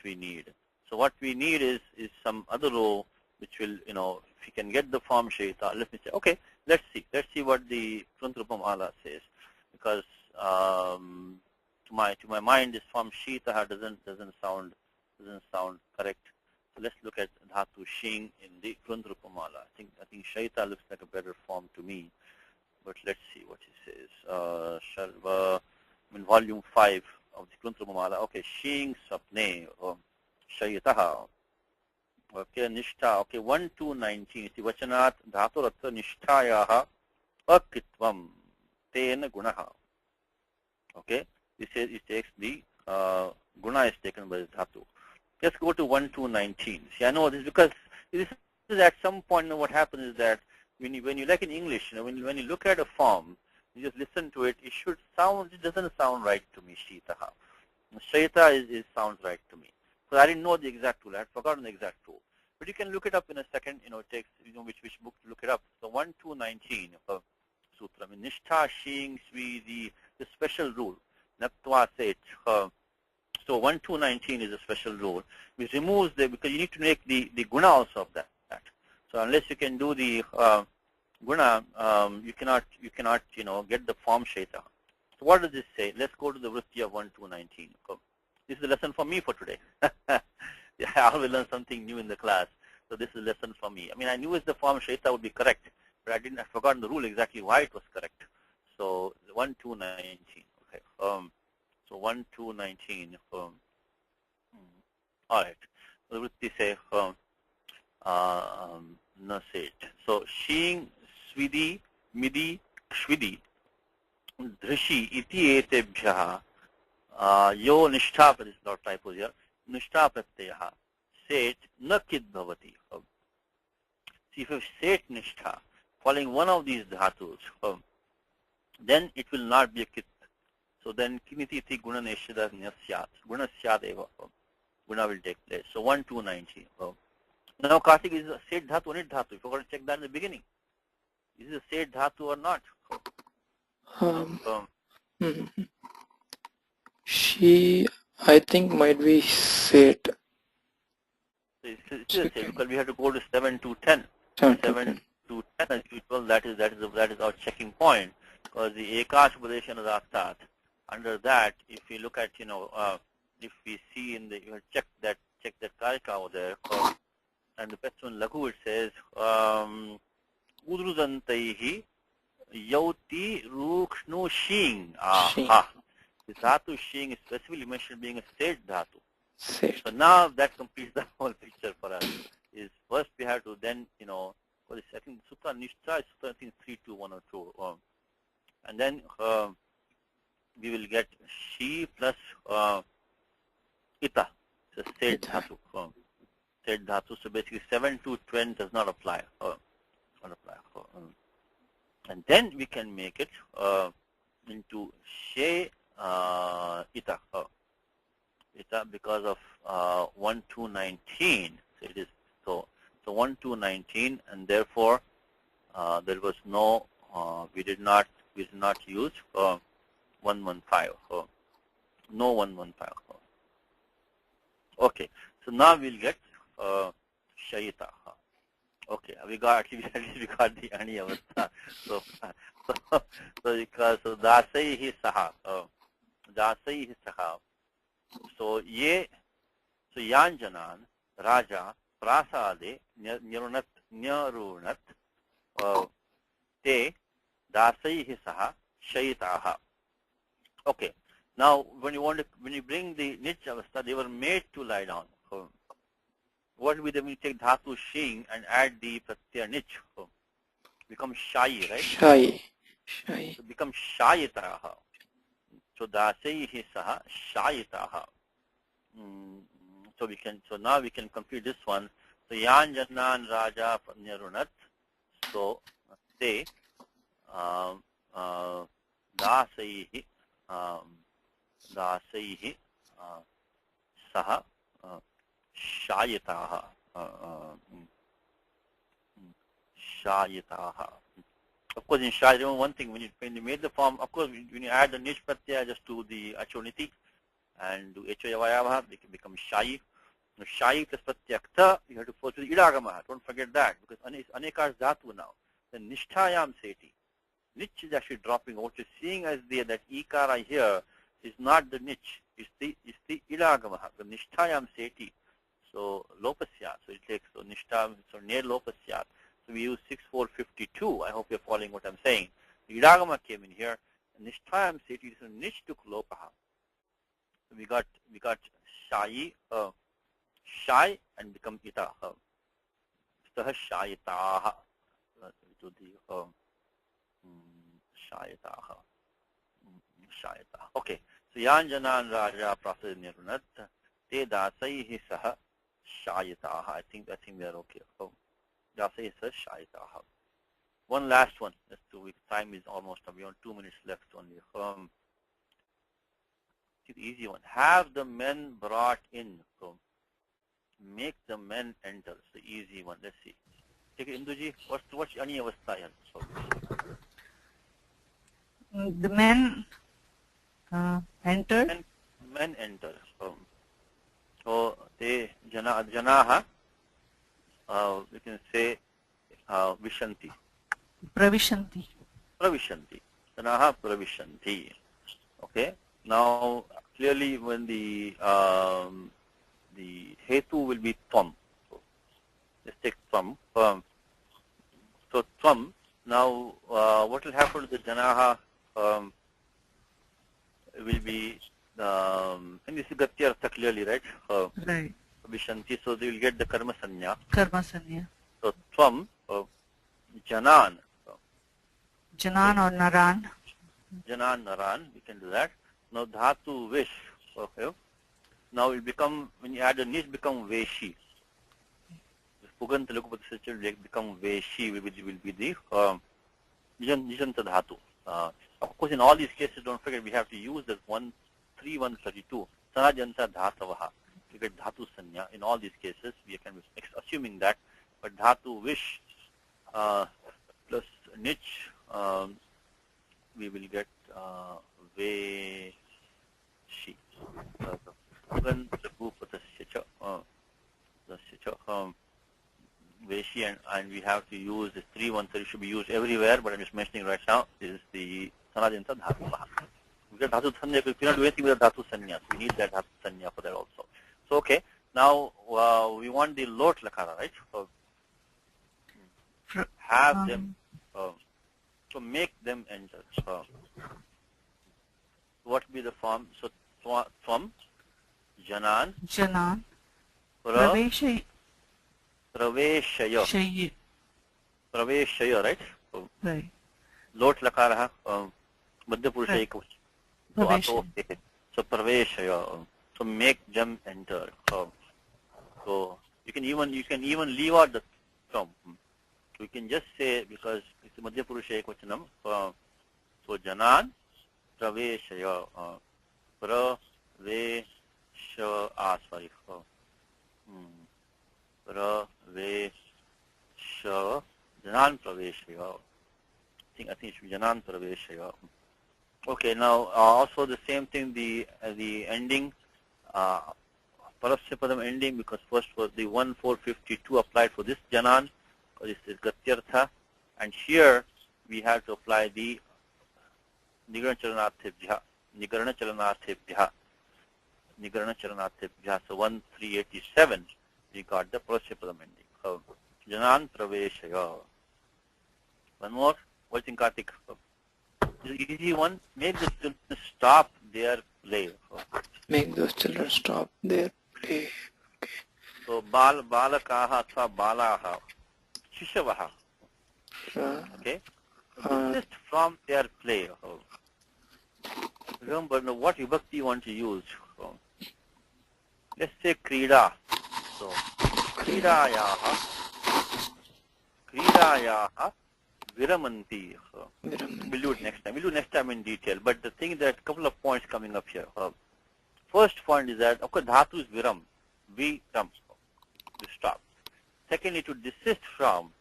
need. So what we need is some other row which will, if you can get the form Shaita, let me say, okay, let's see what the Kruntrupamala says, because to my mind this form Shitaha doesn't sound correct. So let's look at Dhatu Shing in the Kruntrupamala. I think Shaita looks like a better form to me, but let's see what he says. Sharva, in volume 5 of the Kruntrupamala. Okay, Shing Sapne Shaitaha. Okay, Nishtha. Okay, 1-19. Vachanat Dhaturatra Nishthayaha Akitvam Tena Gunaha. Okay, this says it takes the Guna is taken by the Dhatu. Let's go to 1-19. See, I know this because this is at some point what happens is that when you like in English, when you look at a form, you just listen to it. It doesn't sound right to me. Shitaha. Shaita sounds right to me. So I didn't know the exact rule. I had forgotten the exact rule. But you can look it up in a second. It takes, which book to look it up. So 1219 sutra. Nishtha shing svi, the special rule. Naktva set. So 1219 is a special rule, which removes because you need to make the guna also of that. So unless you can do the guna, you cannot get the form shaita. So what does this say? Let's go to the vritti of 1219. This is a lesson for me for today. Yeah, I always learn something new in the class. So this is a lesson for me. I mean, I knew the form shaita would be correct, but I'd forgotten the rule exactly why it was correct. So 1219. Okay. So 1219. All right. The vritti say no say it. So shing swidi midi shvidi dhrishi iti etebhyaha yo nishtha, this is not typo here, nishtha pratyaha set na kid bhavati. See, if you set nishtha following one of these dhatus, then it will not be a kit. So then kiniti iti guna neshada nyasyat. Guna syat eva. Guna will take place. So 1219. Now Kartik is a set dhatu or nit dhatu. You forgot to check that in the beginning. Is it a set dhatu or not? She, I think, might be set. So it's still the same because we have to go to 7 to 10. 7 to 10 as usual. That is our checking point, because the Ekash Upadeshan is Astat. Under that, if we look at if we see in the check that karika over there, and the first one Lagu, it says Udruzantaihi Yauti Rukshnu Shing. Aha. The dhatu shing is specifically mentioned being a state dhatu. So now that completes the whole picture for us. Is first we have to then, for the second Sutta Nishtha, Sutta I think 32102. And then we will get she plus ita. So state dhatu. State dhatu. So basically 7 to 20 does not apply. And then we can make it into she ita. Ita because of 1219. So it is so 1219, and therefore there was no we did not use 115. No 115. Okay. So now we'll get Shayita. Okay, we got the Ani Avastha. So because Dasaihi Saha. Dasaihi Saha. So Yanjanan Raja Prasade Nyarunat Te Dasaihi Saha Shayitaha. Okay. Now when you bring the Nich Avastha, they were made to lie down. What we then we take dhatu shing and add the pratyaya nich, become shayi, right? Shayi. So become shayitaha. So dasaihi saha shayitaha. So now we can complete this one. So yanjanan raja nyarunat. So they dasaihi saha Shayitaha. Shayitaha. Of course, in Shayitaha, one thing, when you made the form, of course, when you add the nish pratyaya just to the achoniti and do echoyavayavaha, they can become shayi. Now, shayi plus pratyakta, you have to follow the idagamaha. Don't forget that, because anekash dhatu now. The nishtayam seti. Nich is actually dropping. What you're seeing as that ikara here is not the nich. It's the idagamaha, the nishtayam seti. So lopasyat, so it takes nishta, so near lopasyat. So we use 6452. I hope you're following what I'm saying. The idagama came in here. Nishtayam seti, so nish took lopaha. So we got shayi, shy and become ita. Staha shayitaha. To the shayitaha. Shayitaha. Okay. So yanjanan raja prasad nirunat te dasaihi saha shayitaha. I think we are okay. So dasaihi saha shayitaha. One last one. Let's do it. Time is almost beyond 2 minutes left only. The easy one. Have the men brought in. So make the men enter. It's the easy one. Let's see. Take it, Induji. What's any avastha here? So, The men entered. Men enter. So they janaha. We can say vishanti. Pravishanti. Pravishanti. Janaha pravishanti. Okay. Now clearly when the hetu will be tvam. So let's take tvam. So tvam. Now what will happen to the janaha will be and this is gatyartha clearly, right? Right. Vishanti. So they will get the karma sanya. Karma sanya. So tvam janan. Janan or Naran. Janan naran. We can do that. Now dhatu vish. Okay. Now it become, when you add a nish, become veshi. Pugant lokupati will become veshi, will be the nijanta dhatu. Of course, in all these cases, don't forget we have to use the 132 sanajanta dhatavaha to get dhatu sanya. In all these cases, we can be assuming that, but dhatu vish plus nich, we will get veshi. Veshi, and we have to use this 313. Should be used everywhere, but I'm just mentioning right now. This is the sanajanta dhatu. Because dhatu sanya, we cannot do anything with the dhatu sanya. So we need that dhatu sanya for that also. So okay, now we want the lot lakara, right? So have them, so make them enter. What will be the form? So tvam, janan, Janan. Pravesha. praveshaya, praveshaya, right? So, Right. lot lakara, madhya purusha Right. ekavach. Pravesha. So praveshaya. So make them enter. So you can even leave out the term. We can just say, because it's madhya purusha ekavachanam. So janan praveshaya. Pravesha. Sorry. Pravesha. Janan praveshaya. I think it should be janan praveshaya. Okay, now also the same thing, the ending, parasyapadam ending, because first was the 1452 applied for this janan, this is gatyartha, and here we have to apply the nigarana charanarthebhya. So 1387 we got the parasyapadam ending. So janan praveshaya. One more. What do you think, Karthik? This is easy one. Make the children stop their play. Make those children stop their play. So balakaha atva balaha shishavaha. Okay. Desist from their play. Remember what vibhakti you want to use. Let's say krida. So kridayaha viramanti. We'll do it next time. We'll do next time in detail. But the thing is that a couple of points coming up here. First point is that, of course, dhatu is viram. Viram. To stop. Secondly, to desist from.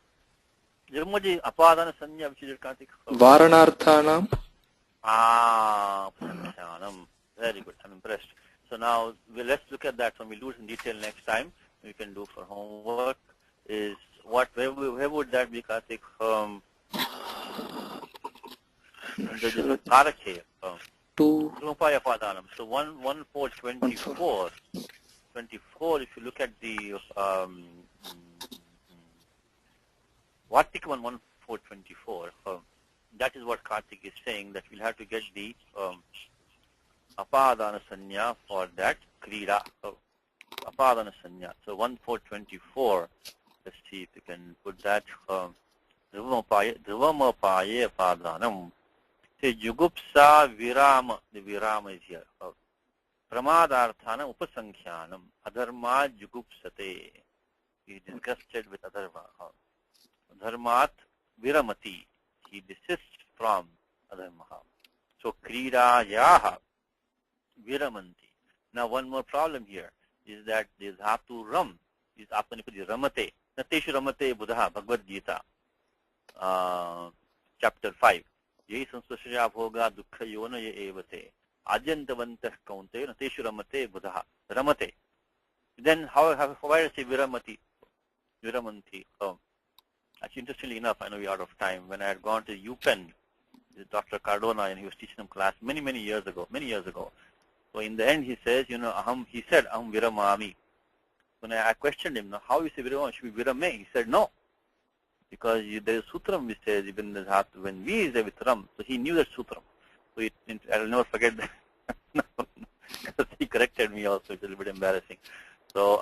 Jiramuji apadana sanya, which is Karthik. Varanarthanam. Purushanam. Very good. I'm impressed. So now let's look at that one. We'll do it in detail next time. We can do for homework. Is what? Where would that be, Karthik? The Karak here. 2. So 1424. 24. If you look at the Vartik 1424, that is what Karthik is saying, that we'll have to get the apadana sanya for that krida. Apadana sanya. So 1424. Let's see if we can put that. Dhruvamopaye apadanam. Say jugupsa virama. The virama is here. Pramadarthana upasankhyanam. Adharma jugupsate. He disgusted with adharma. Dharmat viramati. He desists from adharma. So kridayaha viramanti. Now one more problem here is that the dhatu ram is Atmanipadi Ramate. Nateshu Ramate Buddha, Bhagavad Gita, chapter 5. Ye Sansvashya Bhoga Dukha Yona Ye Evate. Ajantavantah Kaunte, Nateshu Ramate Buddha. Ramate. Then why does he Viramati? Viramanti. Actually, interestingly enough, I know we're out of time. When I had gone to UPenn with Dr. Cardona and he was teaching them class many years ago. So in the end, he says, he said, Aham Viramami. When I questioned him, how you say Viramami? Should be Virame? He said, no. Because there is Sutram which says, even the Dhat, when we is a Vitram, so he knew that Sutram. So I'll never forget that. Because he corrected me also, it's a little bit embarrassing. So,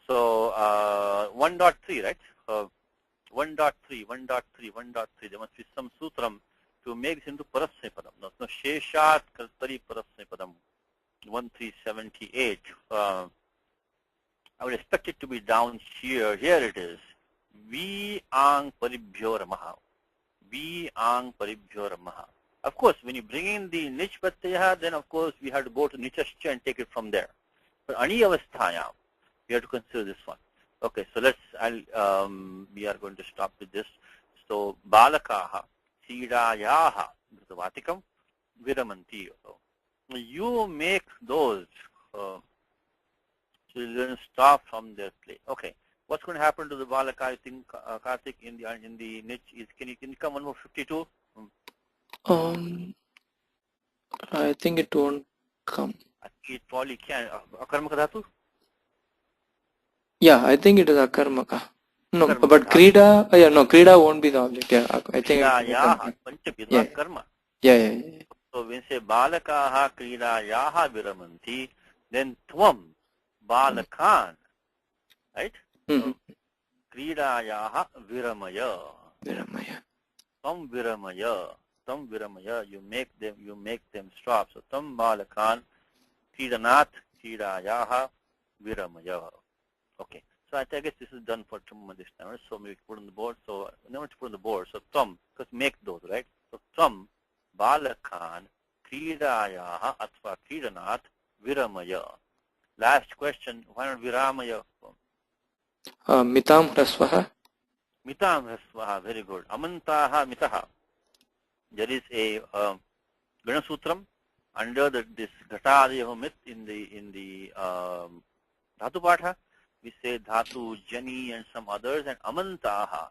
1.3, right? 1.3, there must be some Sutram to make this into Parasmay Padam. No, Sheshat Kartari Parasmay Padam. 1378. I would expect it to be down here. Here it is. Vi ang paribhyo ramaha. Vi ang paribhyo ramaha. Of course, when you bring in the nich pratyaya, then of course we have to go to nichascha and take it from there. But ani avasthayam, we have to consider this one. Okay, so we are going to stop with this. So, balakaha, sidayaha, dhutavatikam, viramanti. You make those children stop from their play. Okay, what's going to happen to the balaka? I think Karthik in the niche is. Can you come on more 52? I think it won't come. It probably can. Akarmaka dhatu? Yeah, I think it is akarmaka. No, Akarmaka but dhatu. krida, no, krida won't be the object. Yeah, I think Kridayaha, panchabhidva karma. Yeah. So when say balakaha kridayaha viramanti, then tvam balakan, right? So, kridayaha viramaya. Tvam viramaya. You make them stop. So tvam balakan kridanat kridayaha viramaya. Okay. So I guess this is done for Tumma this time. So we put on the board. So never to put on the board. So tvam, because make those, right? So tvam balakan kridayaha atva kridanat viramaya. Last question, why not viramaya? Mitam hrasvaha. Mitam hrasvaha, very good. Amantaha mitaha. There is a Gana Sutram under this Ghatadayaho myth in the Dhatu Patha. We say Dhatu, Jani and some others, and Amantaha,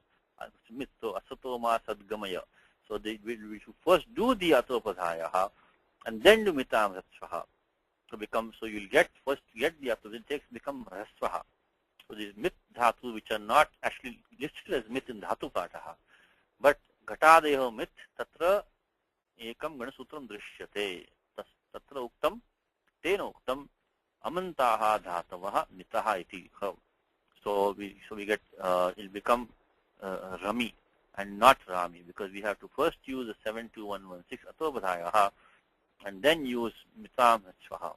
myth, so Asatoma Sadgamaya. So we should first do the Atopadhayaha and then do Mitam Hrasvaha. So you'll first get the Ato, it takes become Hrasvaha. So these myth dhatu which are not actually listed as myth in Dhatu Pataha, but Ghatadayaho myth, Tatra Ekam Ganasutram Drishyate. Tatra Uktam, Tena Uktam, Amantaha Dhatavaha Mitaha iti. So we get, it'll become Rami and not Rami, because we have to first use the 72116 Atobadhayaha and then use Mitam Swaha.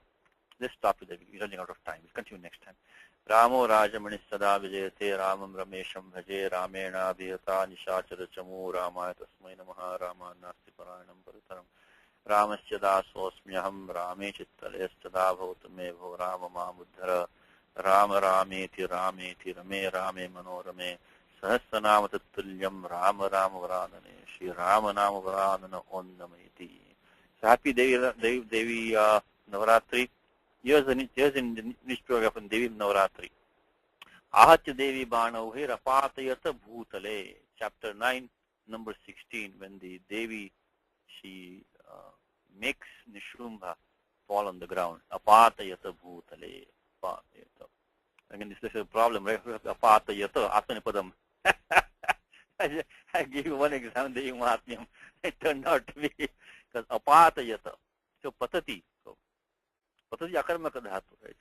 Let's stop with that. We're running out of time. We'll continue next time. Ramo Rajamani Sada Vijayate Ramam Ramesham Bhaje Ramena Bhiyata Nishachara Chamu Ramaya Tasmai Namaha Rama Nasti Paranam Paritaram Ramasya Dasosmyaham Rame Chittaleestada Bhautame Bho Rama Mamuddhara Rama Rameti Rameti Rame Rame Manorame Sahasranama Tattulyam Rama Rama Varanane Shri Rama Nama Varanana Onnameti. So happy Devi Navaratri. Here's in the niche program of Devi Navaratri. Ahatya Devi Banauhe Rapatayata Bhutale. Chapter 9, number 16. When the Devi, she makes Nishumbha fall on the ground. Apatayata Bhutale. Again, this is a problem, right? Apatayata, Atmanipadam. I gave you one example, Devi Mahatmyam. It turned out to be because Apatayata. So Patati. Patati akarmaka dhatu, right?